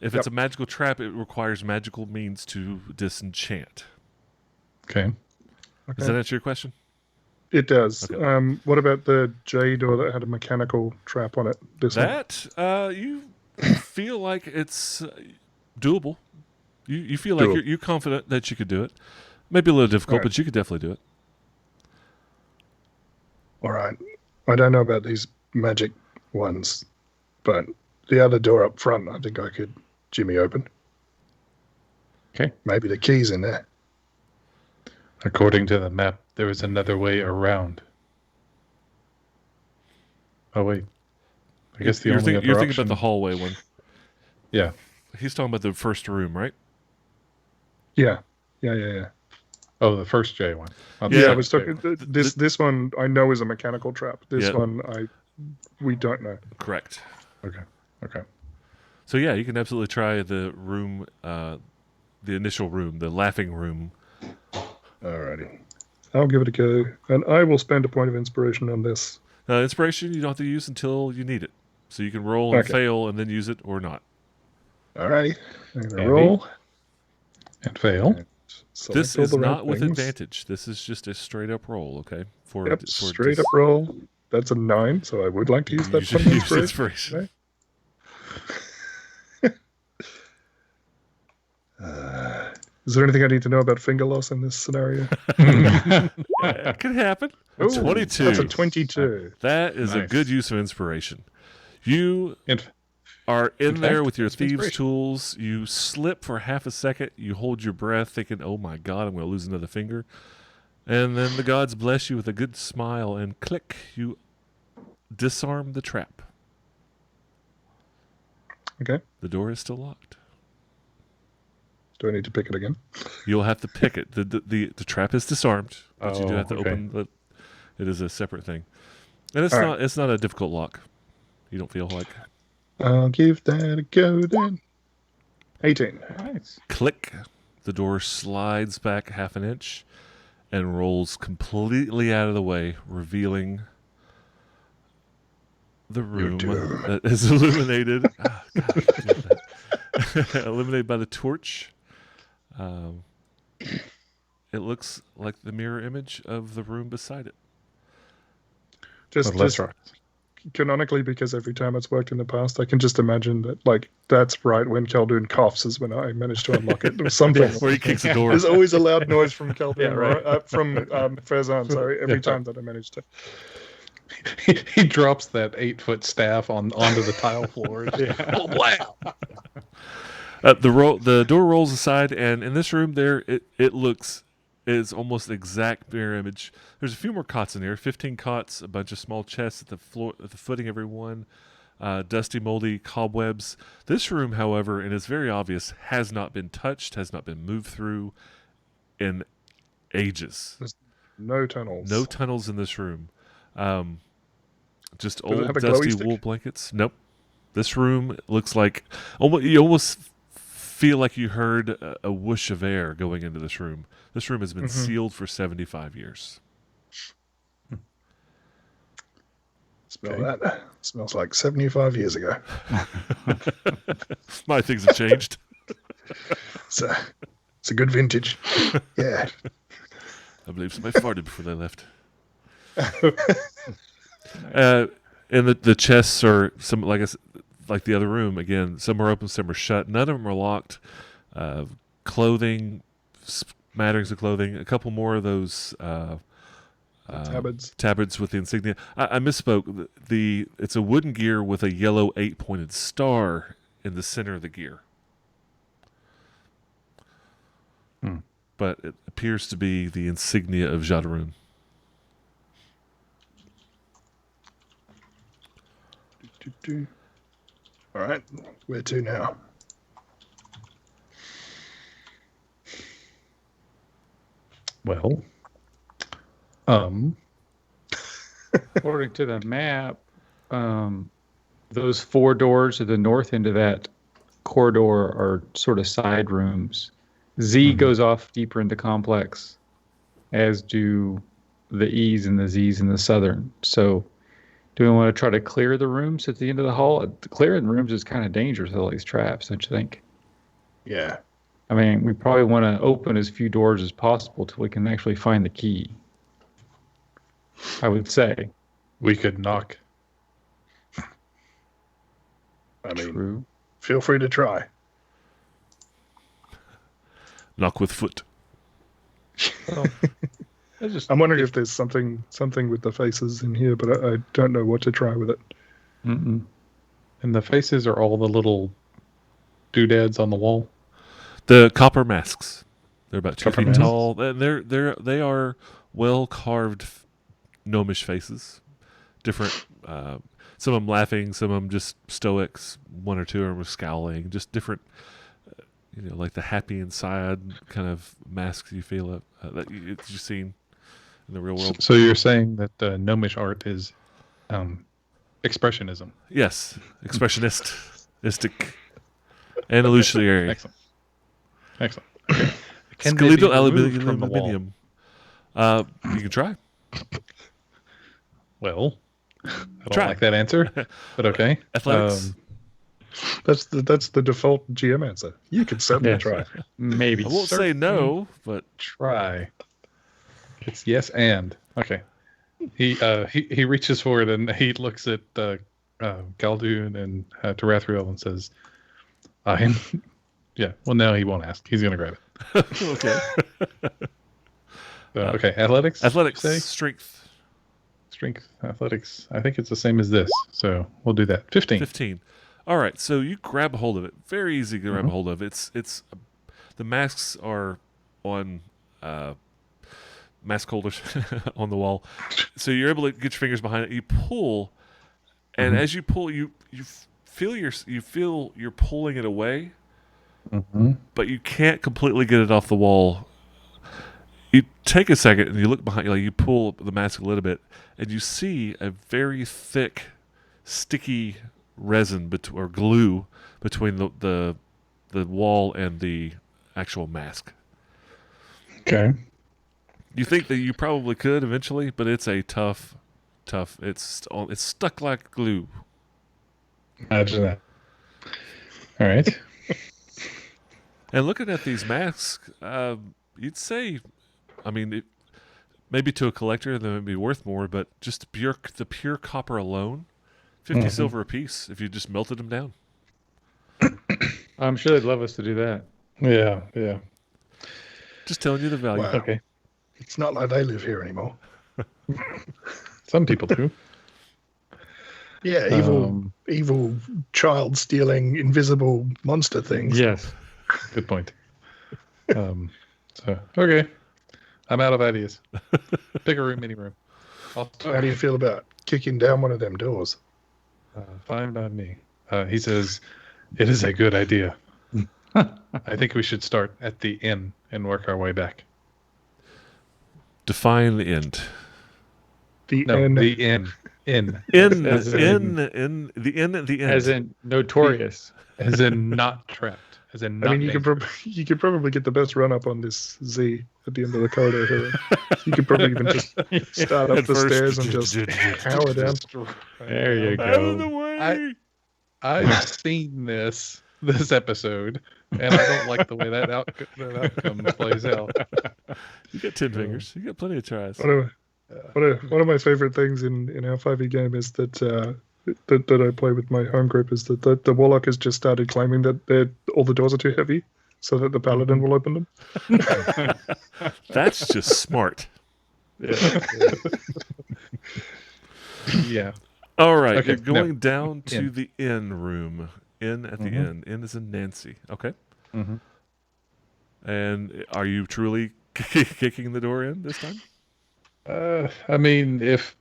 if it's a magical trap, it requires magical means to disenchant. Okay. Does that answer your question? It does. Okay. What about the J door that had a mechanical trap on it? You feel like it's doable. You feel like you're confident that you could do it. Maybe a little difficult, but you could definitely do it. All right. I don't know about these magic ones, but the other door up front, I think I could jimmy open. Okay. Maybe the key's in there. According to the map, there is another way around. Oh, wait. I guess You're other thinking option... about the hallway one. Yeah. He's talking about the first room, right? Yeah. Oh, the first J one. I was talking. This one I know is a mechanical trap. This one we don't know. Correct. Okay. So yeah, you can absolutely try the room, the initial room, the laughing room. Alrighty. I'll give it a go, and I will spend a point of inspiration on this. Inspiration you don't have to use until you need it, so you can roll and fail and then use it or not. Alrighty. I'm gonna roll and fail. This is not with advantage. This is just a straight up roll, okay? Straight up roll. That's a 9, so I would like to use that point of inspiration. Is there anything I need to know about finger loss in this scenario? It could happen. Ooh, 22. That's a 22. That is a good use of inspiration. You are in there with your thieves' tools. You slip for half a second. You hold your breath thinking, oh my God, I'm going to lose another finger. And then the gods bless you with a good smile, and click, you disarm the trap. Okay. The door is still locked. Do I need to pick it again? You'll have to pick it. The trap is disarmed, but you do have to open it is a separate thing. And it's not a difficult lock. You don't feel like. I'll give that a go then. 18. Nice. Click. The door slides back half an inch and rolls completely out of the way, revealing the room that is illuminated. Illuminated by the torch. It looks like the mirror image of the room beside it. Just canonically, because every time it's worked in the past, I can just imagine that, like, that's right when Khaldun coughs is when I managed to unlock it. Or something. Where he kicks the door. There's always a loud noise from Khaldun, from Farazan, sorry, every time that I manage to. He drops that 8-foot staff onto the tile floor. Oh, wow. The door rolls aside, and in this room there, it looks is almost exact mirror image. There's a few more cots in here, 15 cots, a bunch of small chests at the floor, at the footing of every one, dusty, moldy cobwebs. This room, however, and it's very obvious, has not been touched, has not been moved through in ages. There's no tunnels. No tunnels in this room. Just Does it old have a dusty glowy stick? wool blankets. Nope. This room looks like you almost feel like you heard a whoosh of air going into this room. This room has been sealed for 75 years. Smell that. Smells like 75 years ago. My things have changed. It's a good vintage. Yeah. I believe somebody farted before they left. And the chests are some like the other room again. Some are open, some are shut. None of them are locked. Clothing, smatterings of clothing. A couple more of those tabards with the insignia. I misspoke. It's a wooden gear with a yellow 8-pointed star in the center of the gear. But it appears to be the insignia of Jadaroon. All right, where to now? Well, according to the map, those 4 doors at the north end of that corridor are sort of side rooms. Z goes off deeper into complex, as do the E's and the Z's in the southern. So do we want to try to clear the rooms at the end of the hall? Clearing the rooms is kind of dangerous with all these traps, don't you think? Yeah. I mean, we probably want to open as few doors as possible till we can actually find the key. I would say. We could knock. I mean, True. Feel free to try. Knock with foot. Well, I'm wondering if there's something with the faces in here, but I don't know what to try with it. And the faces are all the little doodads on the wall. The copper masks. They're about 2 feet masks. tall. They are well carved gnomish faces. Different. Some of them laughing. Some of them just stoics. 1 or 2 of them are scowling. Just different. Like the happy inside kind of masks you feel that you've seen in the real world. So you're saying that gnomish art is expressionism? Yes, expressionistic and illusionary. Excellent. Okay. Skeletal aluminium. You can try. Well, I don't like that answer, but okay. Athletics. That's the default GM answer. You could certainly try. Maybe. I won't say no, but try. It's yes and okay. He reaches forward and he looks at Galdoon and Tarathiel and says, "I'm." Yeah. Well, no, he won't ask. He's gonna grab it. Okay. Okay. Athletics. Say? Strength, athletics. I think it's the same as this, so we'll do that. 15. All right, so you grab a hold of it. Very easy to grab a hold of. It's the masks are on mask holders on the wall, so you're able to get your fingers behind it. You pull, and as you pull, you feel you're pulling it away, but you can't completely get it off the wall. You take a second and you look behind you, like you pull the mask a little bit, and you see a very thick, sticky resin or glue between the wall and the actual mask. Okay. You think that you probably could eventually, but it's a tough. It's stuck like glue. Imagine that. All right. And looking at these masks, you'd say, I mean, maybe to a collector they would be worth more, but just the pure copper alone, 50 silver a piece if you just melted them down. I'm sure they'd love us to do that. Yeah. Just telling you the value. Wow. Okay. It's not like they live here anymore. Some people do. Yeah, evil child stealing invisible monster things. Yes. Good point. So okay, I'm out of ideas. Pick a room, any room. How do you feel about kicking down one of them doors? Fine by me. He says, it is a good idea. I think we should start at the inn and work our way back. Define the end. The No, N. the inn. Inn. In As in- the end at the end. As in notorious. As in not trapped. As in not I mean, you dangerous. could probably get the best run up on this Z at the end of the corridor here. You could probably even just start up At the first. stairs and just power down. There you Out of the go. way. I've seen this episode, and I don't like the way that outcome plays out. You got 10 fingers. You got plenty of tries. One of my favorite things in our 5e game is that that I play with my home group is that the warlock has just started claiming that all the doors are too heavy, so that the paladin will open them. That's just smart. Yeah. All right, Okay, you're going no. down to In. the inn room. In at the inn. In is in Nancy. Okay. Mhm. And are you truly kicking the door in this time? I mean, if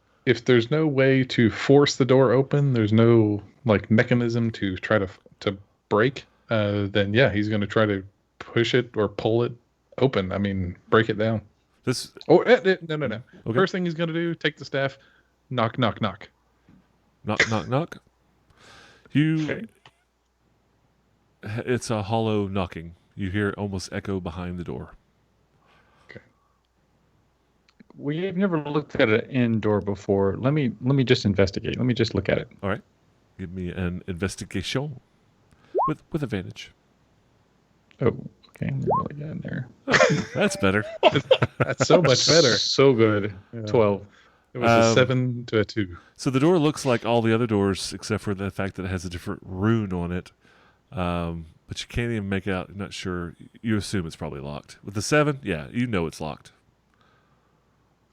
there's no way to force the door open, there's no like mechanism to try to break, then yeah, he's going to try to push it or pull it open. I mean, break it down. This Oh, no. Okay. First thing he's going to do, take the staff, knock, knock, knock. knock, knock, knock. It's a hollow knocking. You hear it almost echo behind the door. We've never looked at an inn door before. Let me just investigate. Let me just look at it. All right. Give me an investigation with advantage. Oh, okay. I'm really get in there. That's better. That's so much better. So good. Yeah. 12. It was a 7 to a 2. So the door looks like all the other doors, except for the fact that it has a different rune on it. But you can't even make out. You're not sure. You assume it's probably locked. With the 7, yeah, you know it's locked.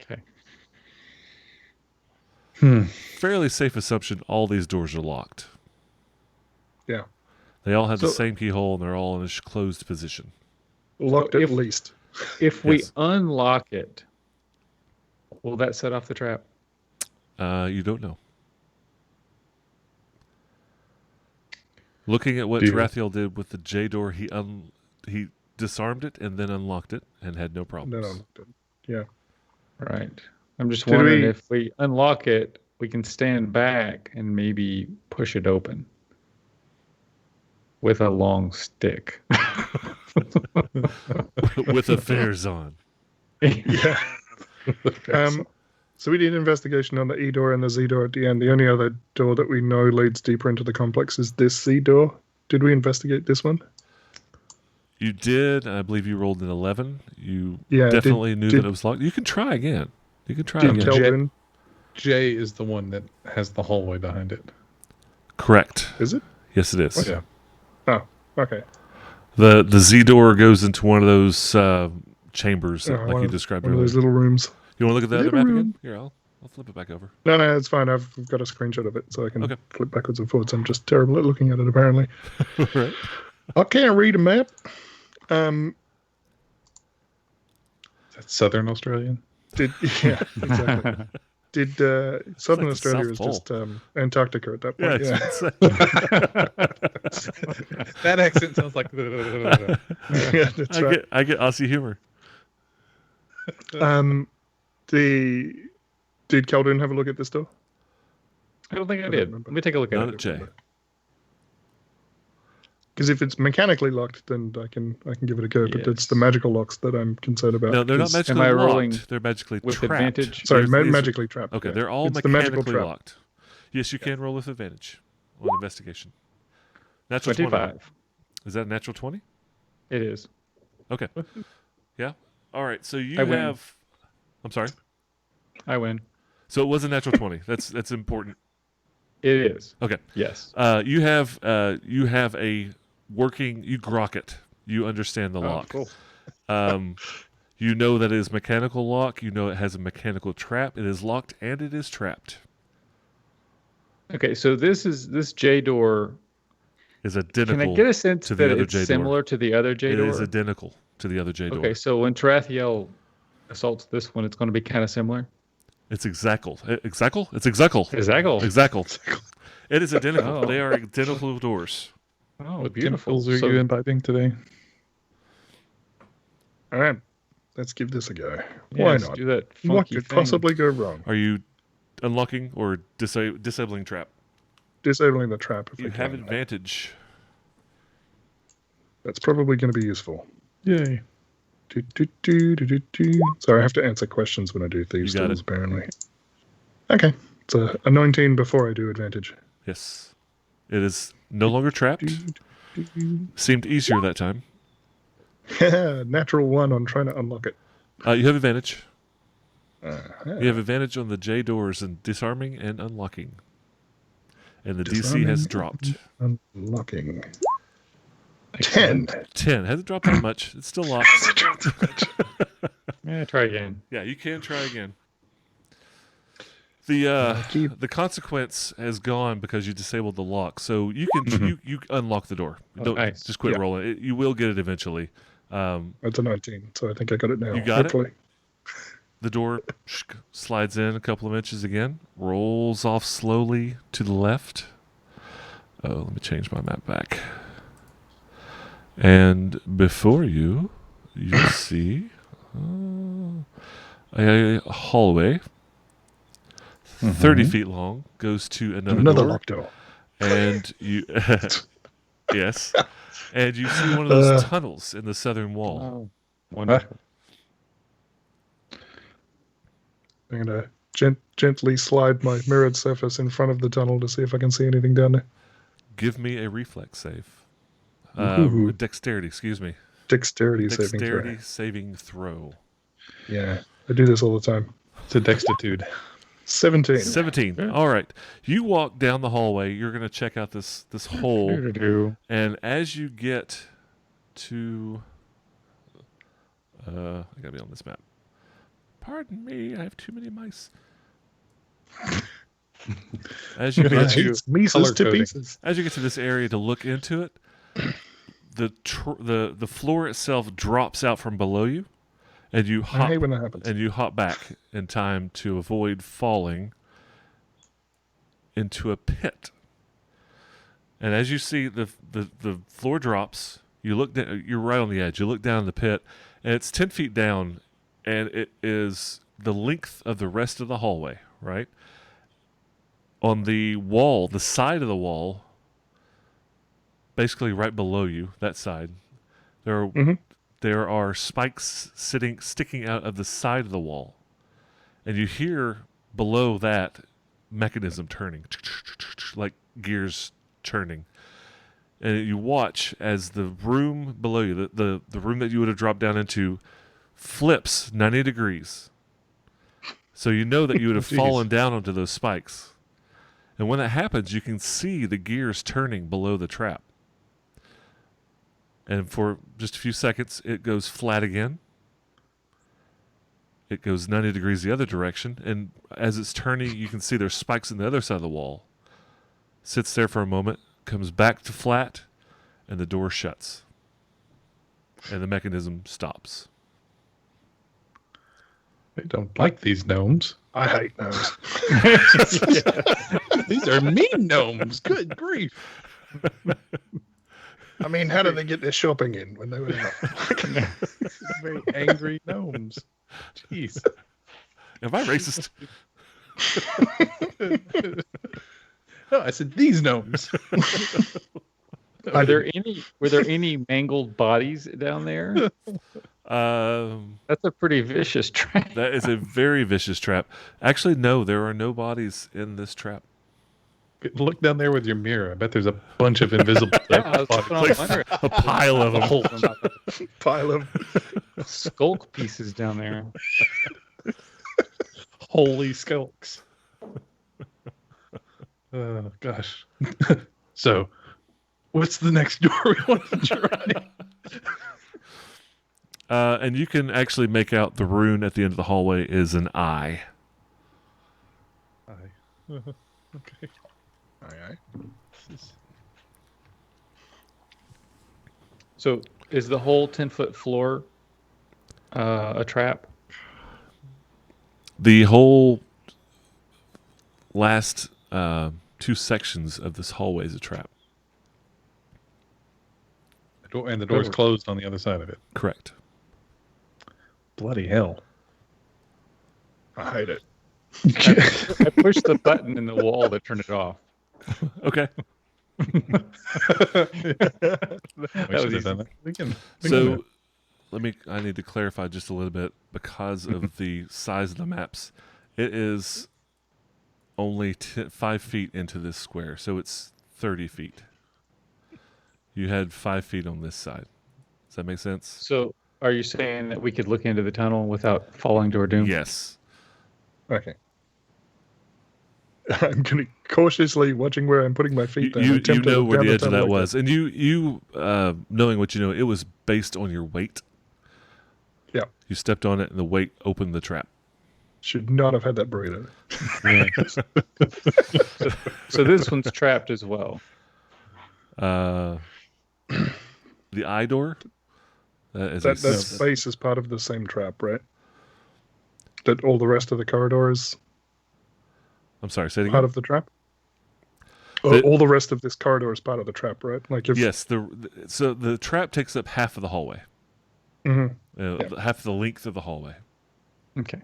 Okay. Fairly safe assumption all these doors are locked. Yeah. They all have the So- same keyhole and they're all in a closed position. Locked So at if- least. If we Yes. unlock it, will that set off the trap? You don't know. Looking at what Do you- Tarathiel did with the J door, he disarmed it and then unlocked it and had no No, problems. unlocked it. Yeah. Right. I'm just Did wondering we- if we unlock it, we can stand back and maybe push it open with a long stick. With affairs on. Yeah. So we did investigation on the E door and the Z door at the end. The only other door that we know leads deeper into the complex is this Z door. Did we investigate this one? You did. I believe you rolled an 11. You Yeah, definitely knew did- that it was locked. You can try again. You can try Did again. Kelvin? J is the one that has the hallway behind it. Correct. Is it? Yes, it is. Yeah. Oh, okay. The Z door goes into one of those chambers, Oh, like one you of- described One of earlier. those little rooms. You want to look at the other little map room. again? Here, I'll flip it back over. No, it's fine. I've got a screenshot of it, so I can Okay. flip backwards and forwards. I'm just terrible at looking at it, apparently. Right. I can't read a map. That's Southern Australian. Yeah, exactly. Did Southern like the Australia South was Pole. just Antarctica at that Yeah, point? it's, That accent sounds like. Yeah, that's right. I get Aussie humor. Did Khaldun have a look at this door? I don't think I don't did. remember. Let me take a look at Not it. at J. Because if it's mechanically locked, then I can give it a go. But it's Yes. the magical locks that I'm concerned about. No, they're not 'cause- magically Am I locked. rolling They're magically with trapped. advantage? Sorry, These- magically trapped. Okay, yeah. they're all It's the magical mechanically trap. locked. Yes, you can roll with advantage on investigation. Natural 20. 25. Is that a natural 20? It is. Okay. Yeah. All right. So you I win. have. I'm sorry. I win. So it was a natural 20. That's important. It is. Okay. Yes. You have a working. You grok it. You understand the lock. cool. You know that it is mechanical lock. You know it has a mechanical trap. It is locked and it is trapped. Okay, so this J door. Is identical. Can I get a sense to the that other it's J door. similar to the other J It door? is identical to the other J door. Okay, so when Tarathiel assaults this one, it's going to be kind of similar. It's exactly. Exactly? It's exactly. Exactly. Exactly. It is identical. Oh. They are identical doors. Oh, What beautiful. chemicals are you imbibing today? All right, let's give this a go. Yeah, Why let's not? do that What funky could thing. possibly go wrong? Are you unlocking or disabling trap? Disabling the trap if You I have can. advantage. That's probably going to be useful. Yay. So I have to answer questions when I do Thieves' You got Tools, it. apparently. Okay. It's a 19 before I do advantage. Yes. It is no longer trapped. Seemed easier that time. Natural 1 on trying to unlock it. You have advantage. Uh-huh. You have advantage on the J doors and disarming and unlocking. And the DC Disarming has dropped. Unlocking. 10. 10. Hasn't dropped that much. It's still locked. Yeah, try again. Yeah, you can try again. The consequence has gone because you disabled the lock. So you can you unlock the door. Oh, Don't nice. just quit Yeah. rolling. You will get it eventually. That's a 19, so I think I got it now. You got it? hopefully. The door slides in a couple of inches again, rolls off slowly to the left. Oh, let me change my map back. And before you see a hallway, 30 feet long, goes to another door. locked door. And you, yes, and you see one of those tunnels in the southern wall. Oh, wonderful. I'm going to gently slide my mirrored surface in front of the tunnel to see if I can see anything down there. Give me a reflex save. Ooh. Dexterity, excuse me. Dexterity saving throw. Yeah, I do this all the time. It's a dextitude. 17. 17. Yeah. All right. You walk down the hallway. You're going to check out this hole. Do-do-do. And as you get to... I got to be on this map. Pardon me. I have too many mice. As you get to... Mises to coding. pieces. As you get to this area to look into it, the floor itself drops out from below you, and you I hate when that happens. hop back in time to avoid falling into a pit. And as you see the floor drops, you look down, you're right on the edge. You look down in the pit, and it's 10 feet down, and it is the length of the rest of the hallway, right? On the wall, the side of the wall, basically right below you, that side, there are spikes sticking out of the side of the wall. And you hear below that mechanism turning, like gears turning. And you watch as the room below you, the room that you would have dropped down into, flips 90 degrees. So you know that you would have fallen down onto those spikes. And when that happens, you can see the gears turning below the trap. And for just a few seconds, it goes flat again. It goes 90 degrees the other direction. And as it's turning, you can see there's spikes on the other side of the wall. Sits there for a moment, comes back to flat, and the door shuts. And the mechanism stops. I don't like these gnomes. I hate those. These are mean gnomes. Good grief. I mean, how did they get their shopping in when they were out? Very angry gnomes. Jeez. Am I racist? No, I said these gnomes. Were there any mangled bodies down there? That's a pretty vicious trap. That is a very vicious trap. Actually, no, there are no bodies in this trap. Look down there with your mirror. I bet there's a bunch of invisible That's what I'm Like wondering. a pile of them. Pile of Skulk pieces down there. holy skulks. Oh, gosh. So, what's the next door we want to try? And you can actually make out the rune at the end of the hallway is an eye. Okay. Aye. So is the whole 10-foot floor a trap? The whole last two sections of this hallway is a trap. And the door's closed on the other side of it. Correct. Bloody hell. I hate it. I pushed the button in the wall to turn it off. Okay. That was easy. So I need to clarify just a little bit because of the size of the maps. It is only 5 feet into this square, so it's 30 feet. You had 5 feet on this side. Does that make sense? So are you saying that we could look into the tunnel without falling to our doom? Yes. Okay. I'm going to cautiously watching where I'm putting my feet down. You know where the edge of that was. And you knowing what you know, it was based on your weight. Yeah. You stepped on it and the weight opened the trap. Should not have had that burrito. So this one's trapped as well. The eye door? That space is part of the same trap, right? That all the rest of the corridor is I'm sorry, say it again? part of the trap? All the rest of this corridor is part of the trap, right? Like yes, so the trap takes up half of the hallway. Mm-hmm. Half the length of the hallway. Okay.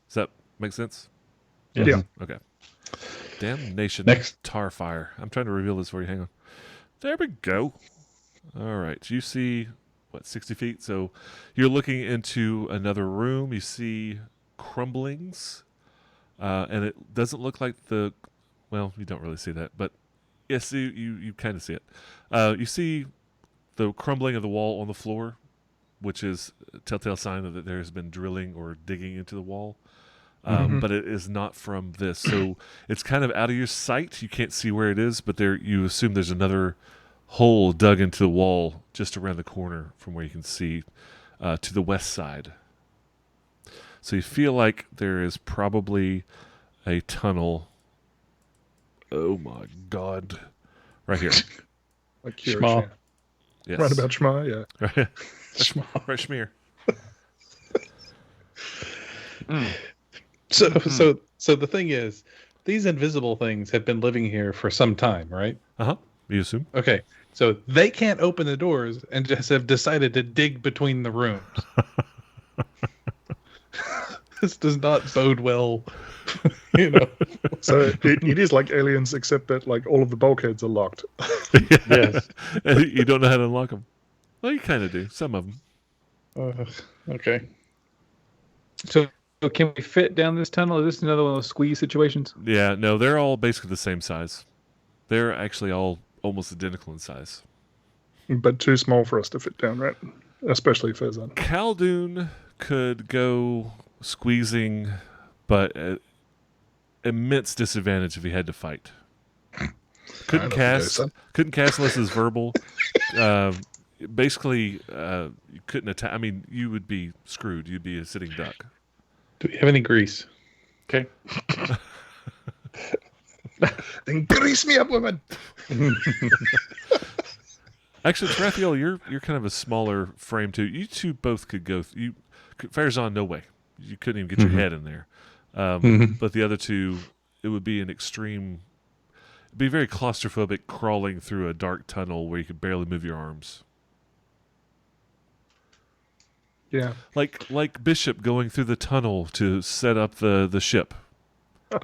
Does that make sense? Yes. Yeah. Okay. Damnation. Next. Tar fire. I'm trying to reveal this for you. Hang on. There we go. All right. You see, 60 feet? So you're looking into another room. You see crumblings. And it doesn't look like well, you don't really see that, but yes, you kind of see it. You see the crumbling of the wall on the floor, which is a telltale sign that there has been drilling or digging into the wall. But it is not from this. So it's kind of out of your sight. You can't see where it is, but you assume there's another hole dug into the wall just around the corner from where you can see to the west side. So you feel like there is probably a tunnel. Oh my God. Right here. like here. Schma. Yes. Right about Shma, yeah. Right. Right, Schmear. So the thing is, these invisible things have been living here for some time, right? Uh-huh. You assume? Okay. So they can't open the doors and just have decided to dig between the rooms. This does not bode well, you know. So it is like aliens, except that like all of the bulkheads are locked. Yes. You don't know how to unlock them. Well, you kind of do. Some of them. Okay. So can we fit down this tunnel? Is this another one of those squeeze situations? Yeah, no, they're all basically the same size. They're actually all almost identical in size. But too small for us to fit down, right? Especially Fezan. Khaldun could go squeezing, but at immense disadvantage if he had to fight. Couldn't cast unless it's verbal. Basically, you couldn't attack. I mean, you would be screwed. You'd be a sitting duck. Do we have any grease? Okay. Then grease me up, woman. Actually, Tarathiel, you're kind of a smaller frame too. You two both could go. Farazan, no way. You couldn't even get your head in there. But the other two, it would be an extreme. It'd be very claustrophobic crawling through a dark tunnel where you could barely move your arms. Yeah. Like Bishop going through the tunnel to set up the ship.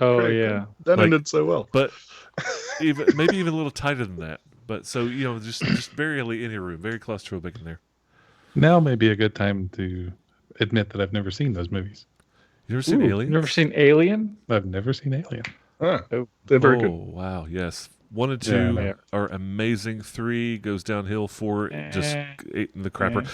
Oh, yeah. That ended so well. But maybe even a little tighter than that. But so, just barely in your room, very claustrophobic in there. Now may be a good time to admit that I've never seen those movies. You ever seen Alien? You ever seen Alien? I've never seen Alien. They're very good. Oh, wow, yes. 1 and 2 Yeah. are amazing. 3 goes downhill. 4 just ate in the crapper.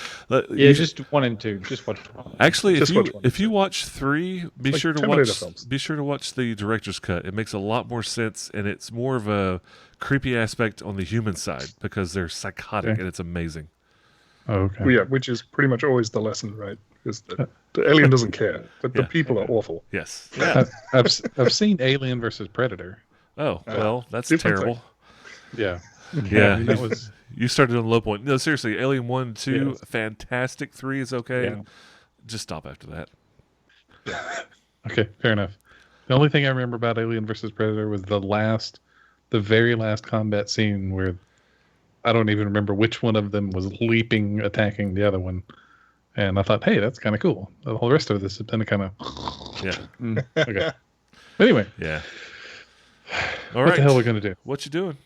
Yeah, just 1 and 2. Just watch 1. Actually, Just watch 1 if you watch 3, be like sure to Terminator watch films. be sure to watch the director's cut. It makes a lot more sense, and it's more of a creepy aspect on the human side because they're psychotic, Okay. and it's amazing. Oh, okay. Well, yeah, which is pretty much always the lesson, right? Because the alien doesn't care, but the Yeah. people are awful. Yes. Yeah. I've seen Alien versus Predator. Oh well, that's different terrible. Yeah. Yeah, that was you started on a low point. No, seriously, Alien 1, 2, Yes. fantastic. 3 is okay. Yeah. Just stop after that. okay. Fair enough. The only thing I remember about Alien versus Predator was the last the very last combat scene where I don't even remember which one of them was leaping, attacking the other one. And I thought, hey, that's kind of cool. The whole rest of this has been kind of... Yeah. Okay. Anyway. Yeah. All right. What the hell are we going to do? What you doing?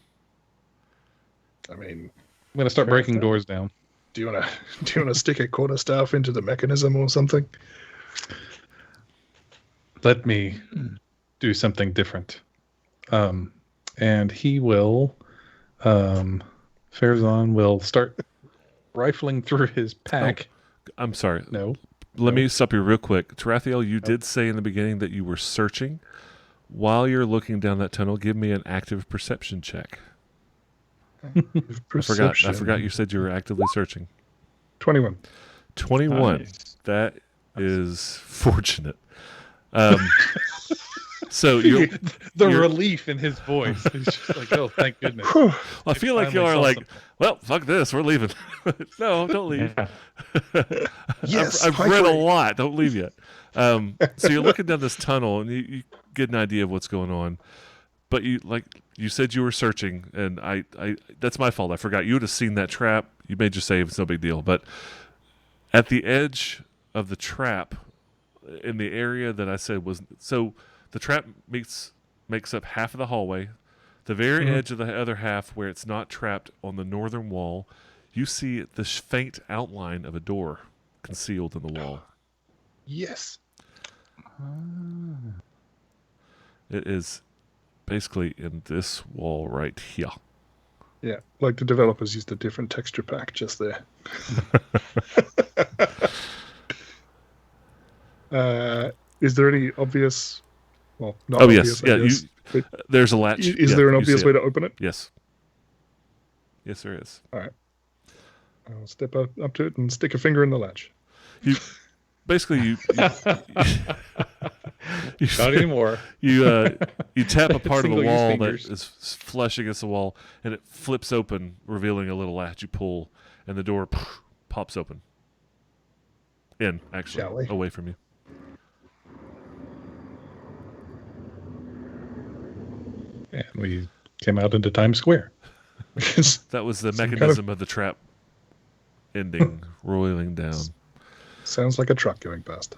I mean... I'm going to start breaking doors down. Do you want to stick a quarterstaff into the mechanism or something? Let me do something different. And he will... Farazan will start rifling through his pack. Oh, I'm sorry. No. Let me stop you real quick. Tarathiel, you did say in the beginning that you were searching. While you're looking down that tunnel, give me an active perception check. I forgot you said you were actively searching. 21. 21. Nice. That is fortunate. So you're relief in his voice. He's just like, oh, thank goodness. I feel like you are like, well, fuck this, we're leaving. No, don't leave. Yes, I've read a lot. Don't leave yet. So you're looking down this tunnel, and you get an idea of what's going on. But you said you were searching, and I that's my fault. I forgot. You would have seen that trap. You made your save. It's no big deal. But at the edge of the trap, in the area that I said was so. The trap makes up half of the hallway. The very edge of the other half, where it's not trapped on the northern wall, you see the faint outline of a door concealed in the wall. Yes. It is basically in this wall right here. Yeah, like the developers used a different texture pack just there. Is there any obvious... Well, not obvious, yes. Yeah, there's a latch. Is there an obvious way to open it? Yes. Yes, there is. All right. I'll step up to it and stick a finger in the latch. You Not anymore. You tap a part of the wall that fingers. is flush against the wall, and it flips open, revealing a little latch. You pull, and the door pops open. Actually, away from you. And we came out into Times Square. That was the mechanism of the trap ending, roiling down. Sounds like a truck going past.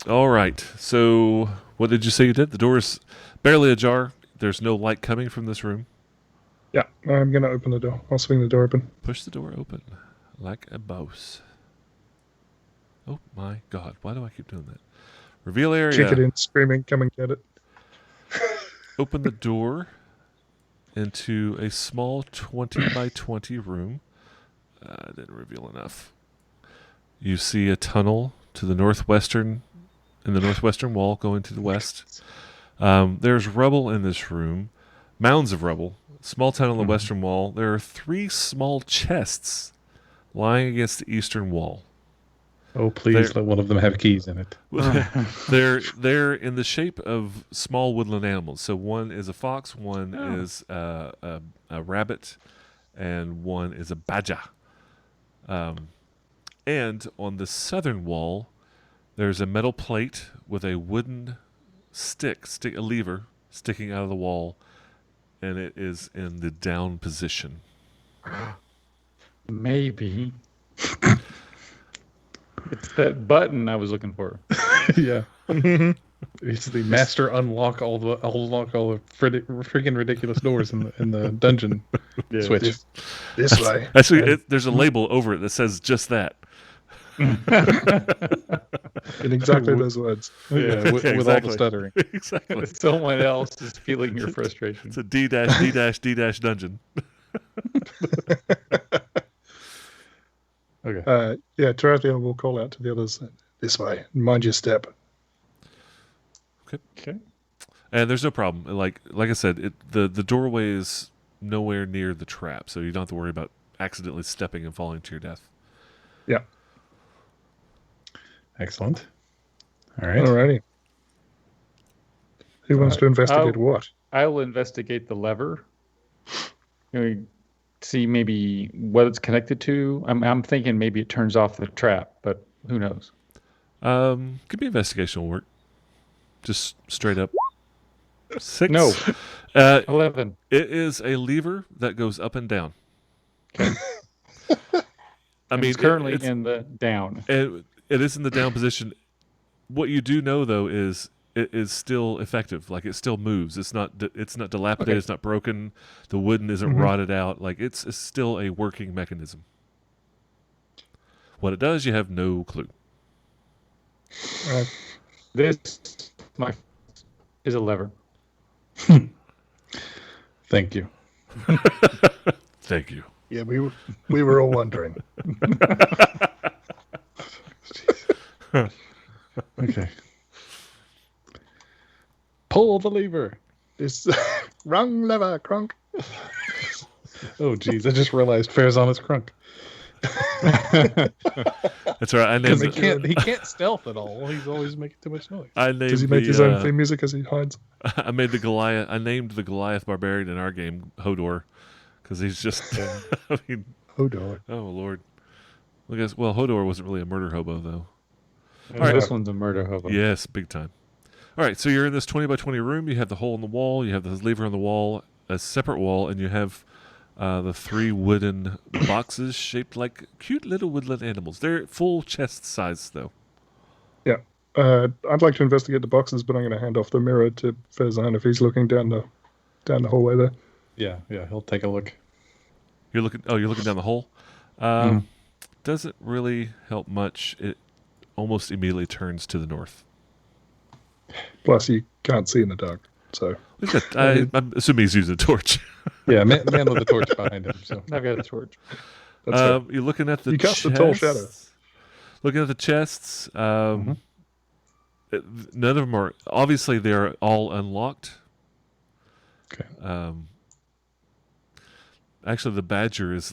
All right. So, what did you say you did? The door is barely ajar. There's no light coming from this room. Yeah, I'm going to open the door. I'll swing the door open. Push the door open like a boss. Oh, my God. Why do I keep doing that? Reveal area. Kick it in, screaming, come and get it. Open the door into a small 20 by 20 room. I didn't reveal enough. You see a tunnel to the northwestern wall going to the west. There's rubble in this room, mounds of rubble. Small tunnel on the western wall. There are 3 small chests lying against the eastern wall. Oh, please let one of them have keys in it. They're in the shape of small woodland animals. So one is a fox, one is a rabbit, and one is a badger. And on the southern wall, there's a metal plate with a wooden a lever sticking out of the wall, and it is in the down position. Maybe. It's that button I was looking for. Yeah. It's the master unlock all the freaking ridiculous doors in the dungeon switch. This way. Actually, there's a label over it that says just that. In exactly those words. Yeah, with all the stuttering. Exactly. Someone else is feeling your frustration. It's a D-D-D- dungeon. Okay. Tarathiel will call out to the others, this way, mind your step. Okay. And there's no problem. Like I said, the doorway is nowhere near the trap, so you don't have to worry about accidentally stepping and falling to your death. Yeah. Excellent. All right. Alrighty. Who wants to investigate what? I will investigate the lever. See maybe what it's connected to. I'm thinking maybe it turns off the trap, but who knows? Could be investigational work. Just straight up. 6. No. 11. It is a lever that goes up and down. Okay. I mean, It's currently in the down. it is in the down position. What you do know, though, is it is still effective. Like, it still moves. It's not dilapidated. Okay. It's not broken. The wooden isn't rotted out. Like, it's still a working mechanism. What it does, you have no clue. This is a lever. Thank you. Thank you. Yeah, we were all wondering. Okay. Pull the lever. It's wrong lever, Kronk. Oh, geez. I just realized Fair's on his crunk. That's all right. I named He can't stealth at all. He's always making too much noise. Does he make his own theme music as he hides? I named the Goliath barbarian in our game Hodor, because he's just. I mean, Hodor. oh Lord. Well, Hodor wasn't really a murder hobo though. Right. This one's a murder hobo. Yes, big time. All right, so you're in this 20 by 20 room. You have the hole in the wall. You have the lever on the wall, a separate wall, and you have the 3 wooden boxes shaped like cute little woodland animals. They're full chest size, though. Yeah. I'd like to investigate the boxes, but I'm going to hand off the mirror to Faizan if he's looking down the hallway there. Yeah, he'll take a look. You're looking down the hole. Doesn't really help much. It almost immediately turns to the north. Plus, you can't see in the dark, so. I'm assuming he's using a torch. Yeah, man with the torch behind him. So I've got a torch. That's right. You're looking at the You cast a tall shadow. Looking at the chests. None of them are... Obviously, they're all unlocked. Okay. Actually, the Badger is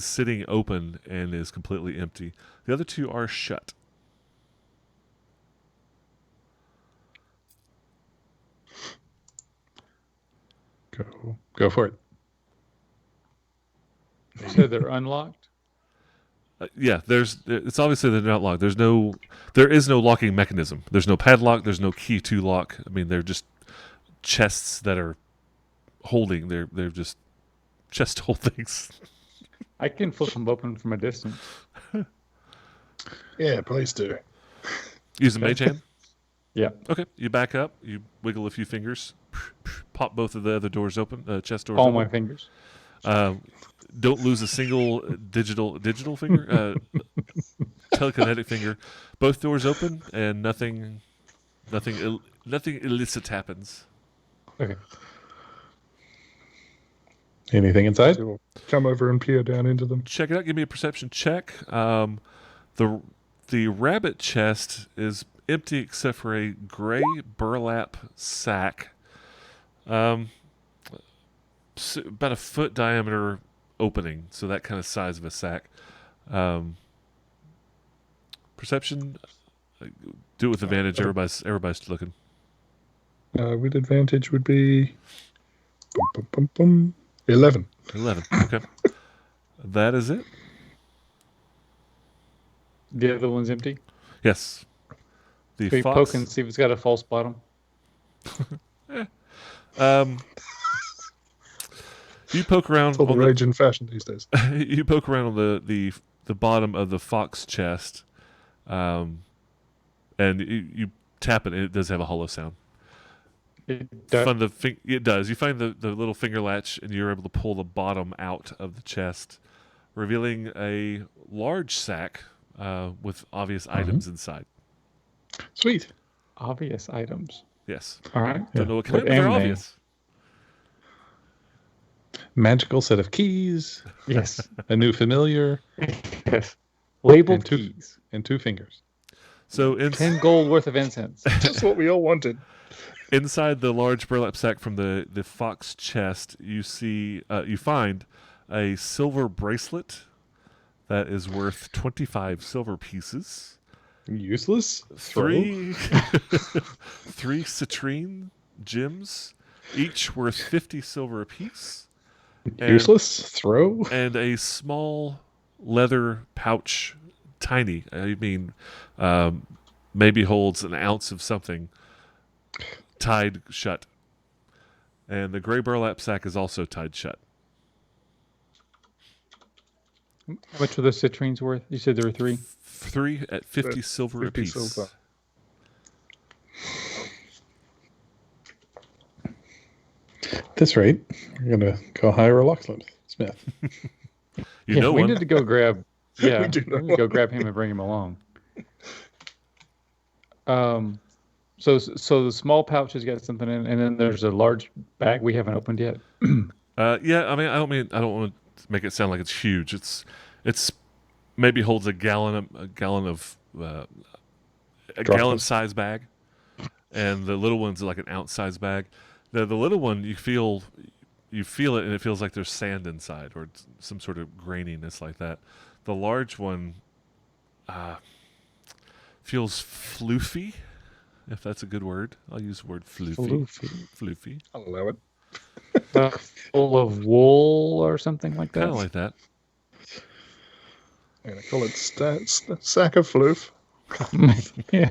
sitting open and is completely empty. The other 2 are shut. Go for it. You said they're unlocked? Yeah, it's obviously they're not locked. There is no locking mechanism. There's no padlock. There's no key to lock. I mean, they're just chests that are holding. They're just chest holdings. I can flip them open from a distance. Yeah, please do. Use the mage hand? Yeah. Okay, you back up. You wiggle a few fingers. Pop both of the other doors open, chest doors All open. my fingers. Don't lose a single digital finger, telekinetic finger. Both doors open, and nothing illicit happens. Okay. Anything inside? So we'll come over and peer down into them. Check it out. Give me a perception check. The rabbit chest is empty except for a gray burlap sack, about a foot diameter opening, so that kind of size of a sack. Perception, do it with advantage. Everybody's looking. With advantage would be 11. 11. Okay, that is it. The other one's empty. Yes. The Can we fox. poke and see if it's got a false bottom? You poke around. It's all the rage in fashion these days. You poke around on the bottom of the fox chest, and you tap it. And it does have a hollow sound. It does. It does. You find the little finger latch, and you're able to pull the bottom out of the chest, revealing a large sack with obvious items inside. Sweet. Obvious items. Yes. All right. Don't know what kind, What but they're am they? obvious. Magical set of keys, Yes. a new familiar, Yes. Labeled And two- keys. and 2 fingers. So 10 gold worth of incense. Just what we all wanted. inside the large burlap sack from the fox chest, you find a silver bracelet that is worth 25 silver pieces. Useless. Three citrine gems, each worth 50 silver apiece. Useless. Throw. And a small leather pouch, tiny. I mean, maybe holds an ounce of something, tied shut. And the gray burlap sack is also tied shut. How much were those citrines worth? You said there were 3? 3 at 50 silver 50 apiece. silver. At this rate, we're going to go hire a locksmith. Smith. You know we one. need to go grab. Yeah, We do know we need to go one. grab him and bring him along. So the small pouch has got something in, and then there's a large bag we haven't opened yet. Yeah, I mean, I don't want to make it sound like it's huge. It's maybe holds a gallon size bag, and the little one's like an ounce size bag. The little one, you feel it, and it feels like there's sand inside or some sort of graininess like that. The large one feels floofy, if that's a good word. I'll use the word floofy. Floofy. I'll allow it. Full of wool or something like that. Kind of like that. I'm going to call it sack of floof. Yeah.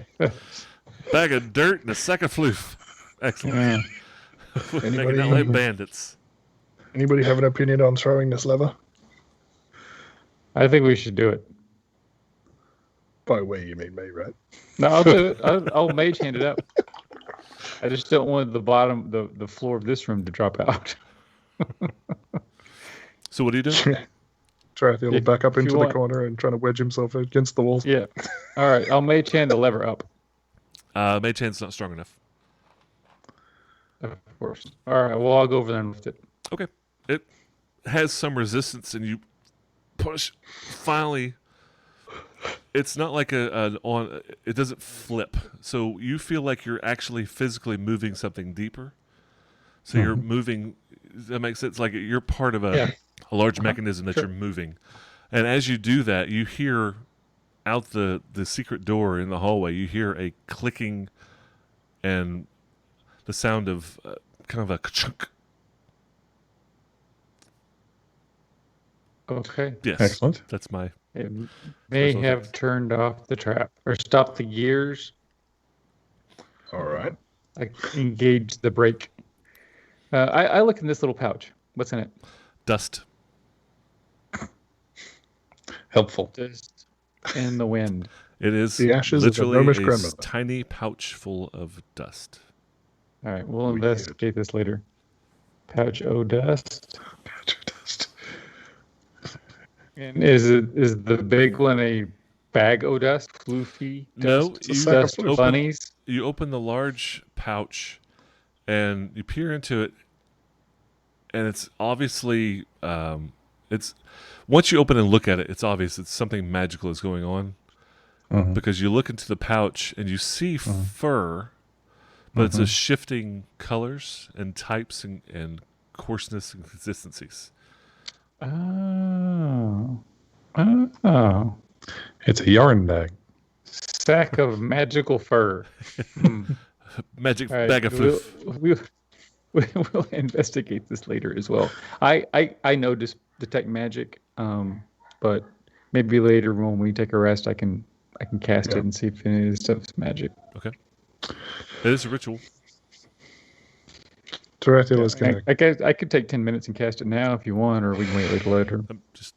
Bag of dirt and a sack of floof. Excellent. Yeah. Making out like bandits. Anybody have an opinion on throwing this lever? I think we should do it. By we, you mean me, right? No, I'll do it. I'll mage hand it up. I just don't want the floor of this room to drop out. So what are you doing? Tarathiel will back up if you into the want. corner and trying to wedge himself against the wall. Yeah. All right. I'll mage hand the lever up. Mage hand's not strong enough. Of course. All right. Well, I'll go over there and lift it. Okay. It has some resistance, and you push. Finally, it's not like it doesn't flip. So you feel like you're actually physically moving something deeper. So you're moving. That makes sense. Like you're part of a large mechanism that you're moving. And as you do that, you hear out the secret door in the hallway, you hear a clicking and the sound of kind of a ka-chunk. Okay. Yes. Excellent. That's my... It may Special have effects. turned off the trap or stopped the gears. All right. I engaged the brake. I look in this little pouch. What's in it? Dust. Helpful. Just in the wind. It is The ashes of a literally gnomish a grandmother. tiny pouch full of dust. All right. We'll Weird. investigate this later. Pouch O dust. And is the big one a bag O dust? Floofy No, dust? you sack of Dust floof. bunnies? You open the large pouch and you peer into it, and it's obviously it's once you open and look at it, it's obvious it's something magical is going on because you look into the pouch and you see fur, but it's a shifting colors and types and coarseness and consistencies. Oh. Oh. It's a yarn bag. Sack of magical fur. Magic All right, bag of floof. We'll investigate this later as well. I know detect magic, but maybe later when we take a rest, I can cast it and see if any of this stuff's magic. Okay. It is a ritual. Tarathiel is going to... I guess I could take 10 minutes and cast it now if you want, or we can wait later. Just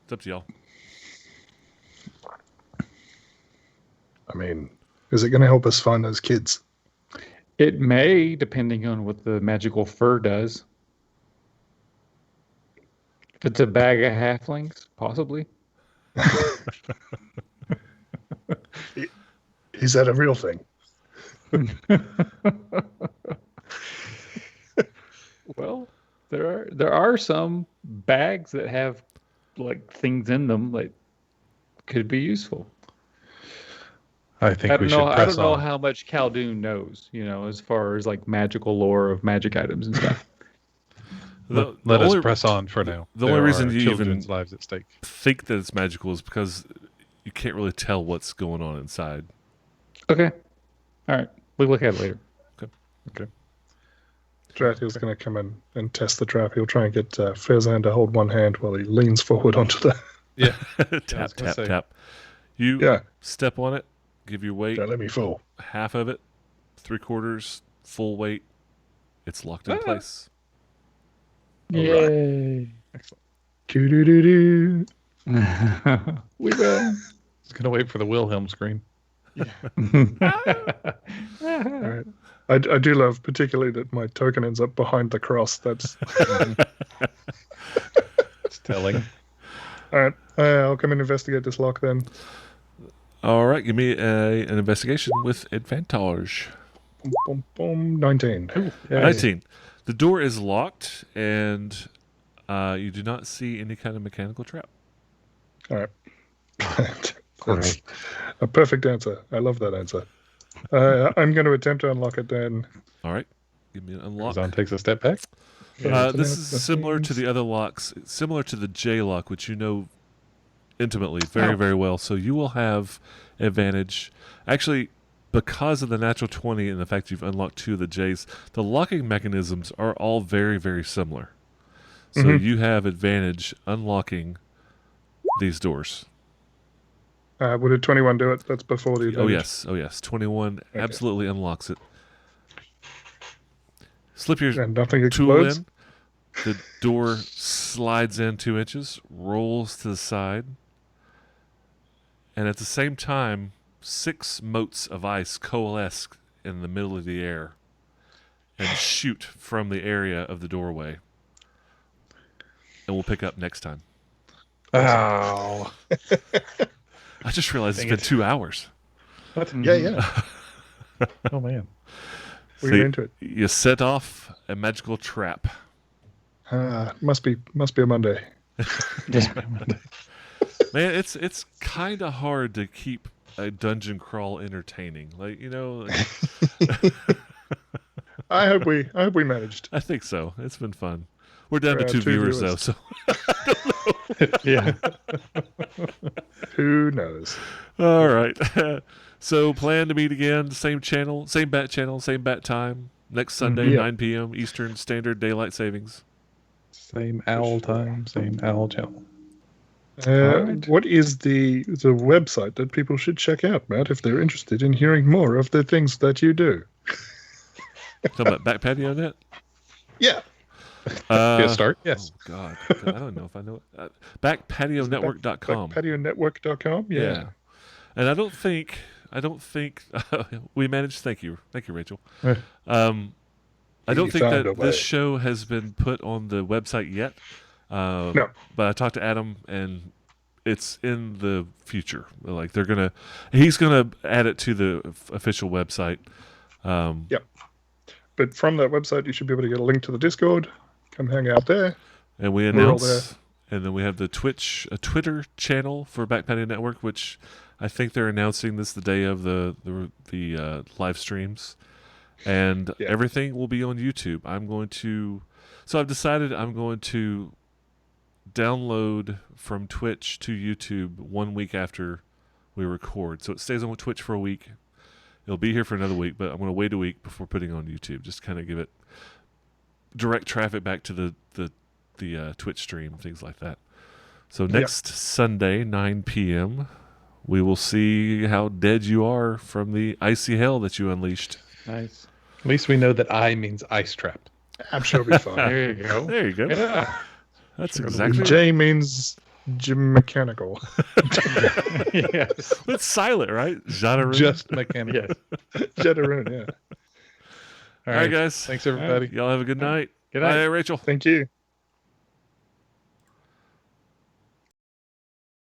it's up to y'all. I mean, is it going to help us find those kids? It may, depending on what the magical fur does. If it's a bag of halflings, possibly. Is that a real thing? Well, there are some bags that have like things in them that could be useful. I think we should I press don't know on. how much Khaldun knows, as far as like magical lore of magic items and stuff. Let us press on for now. The only There reason are you children's even lives at stake. think that it's magical is because you can't really tell what's going on inside. Okay. All right. We'll look at it later. Okay. Tarathiel's going to come in and test the trap. He'll try and get Farazan to hold one hand while he leans forward onto the... Yeah. Tap, gonna tap, say. tap. You Yeah. step on it, give your weight, Don't let me fall. half of it, 3/4, full weight, It's locked in place. Yay! Doo-doo-doo-doo. We win. Just gonna wait for the Wilhelm scream. All right. I do love particularly that my token ends up behind the cross. That's It's telling. all right. I'll come and investigate this lock then. All right, give me an investigation with advantage. Boom, boom, boom. 19. Ooh, 19. The door is locked, and you do not see any kind of mechanical trap. All right. That's a perfect answer. I love that answer. I'm going to attempt to unlock it then. All right, give me an unlock. Zon takes a step back. This is similar to the other locks, similar to the J lock, which you know intimately, very, very well. So you will have advantage. Actually, because of the natural 20 and the fact you've unlocked 2 of the J's, the locking mechanisms are all very, very similar. So you have advantage unlocking these doors. Would a 21 do it? That's before the advantage. Oh yes. 21 absolutely unlocks it. Slip your And nothing tool explodes? in. The door slides in 2 inches, rolls to the side, and at the same time, 6 motes of ice coalesce in the middle of the air and shoot from the area of the doorway. And we'll pick up next time. Oh. I just realized Dang it's been 2 hours. What? Yeah. Oh, man. We're So into it. you set off a magical trap. Must be a Monday. Man, it's kind of hard to keep a dungeon crawl entertaining. Like, I hope we managed. I think so. It's been fun. We're down to 2 2 viewers, viewers. though, so Yeah. Who knows? all right. So plan to meet again, same channel, same bat channel, same bat time. Next Sunday, Yeah. 9 p.m. Eastern Standard Daylight Savings. Same owl time, same owl channel. Alright. What is the website that people should check out, Matt, if they're interested in hearing more of the things that you do? Talking about Back Patio Net? Yeah. Be a start? Yes. Oh, God. I don't know if I know it. Backpationetwork.com. Pationetwork.com? Yeah. And I don't think we managed. Thank you, Rachel. Yeah. I don't We think found that a way. this show has been put on the website yet. No. But I talked to Adam, and it's in the future. Like he's gonna add it to the official website. But from that website, you should be able to get a link to the Discord. Come hang out there. And we We're all announce, and then we have the Twitter channel for Back Patio Network, which I think they're announcing this the day of the live streams, and everything will be on YouTube. So I've decided I'm going to download from Twitch to YouTube 1 week after we record, so it stays on Twitch for a week. It'll be here for another week, but I'm going to wait a week before putting it on YouTube, just kind of give it direct traffic back to the Twitch stream, things like that. So next Sunday, 9 p.m., we will see how dead you are from the icy hell that you unleashed. Nice. At least we know that I means ice trapped. I'm sure it'll be fine. There you go. There you go. Yeah. That's exactly right. J means Jim Mechanical. Yes. It's silent, right? Genre. Just mechanical. Yes. Jetaroon, yeah. All right, guys. Thanks, everybody. Y'all have a good night. Good night. Bye, Rachel. Thank you.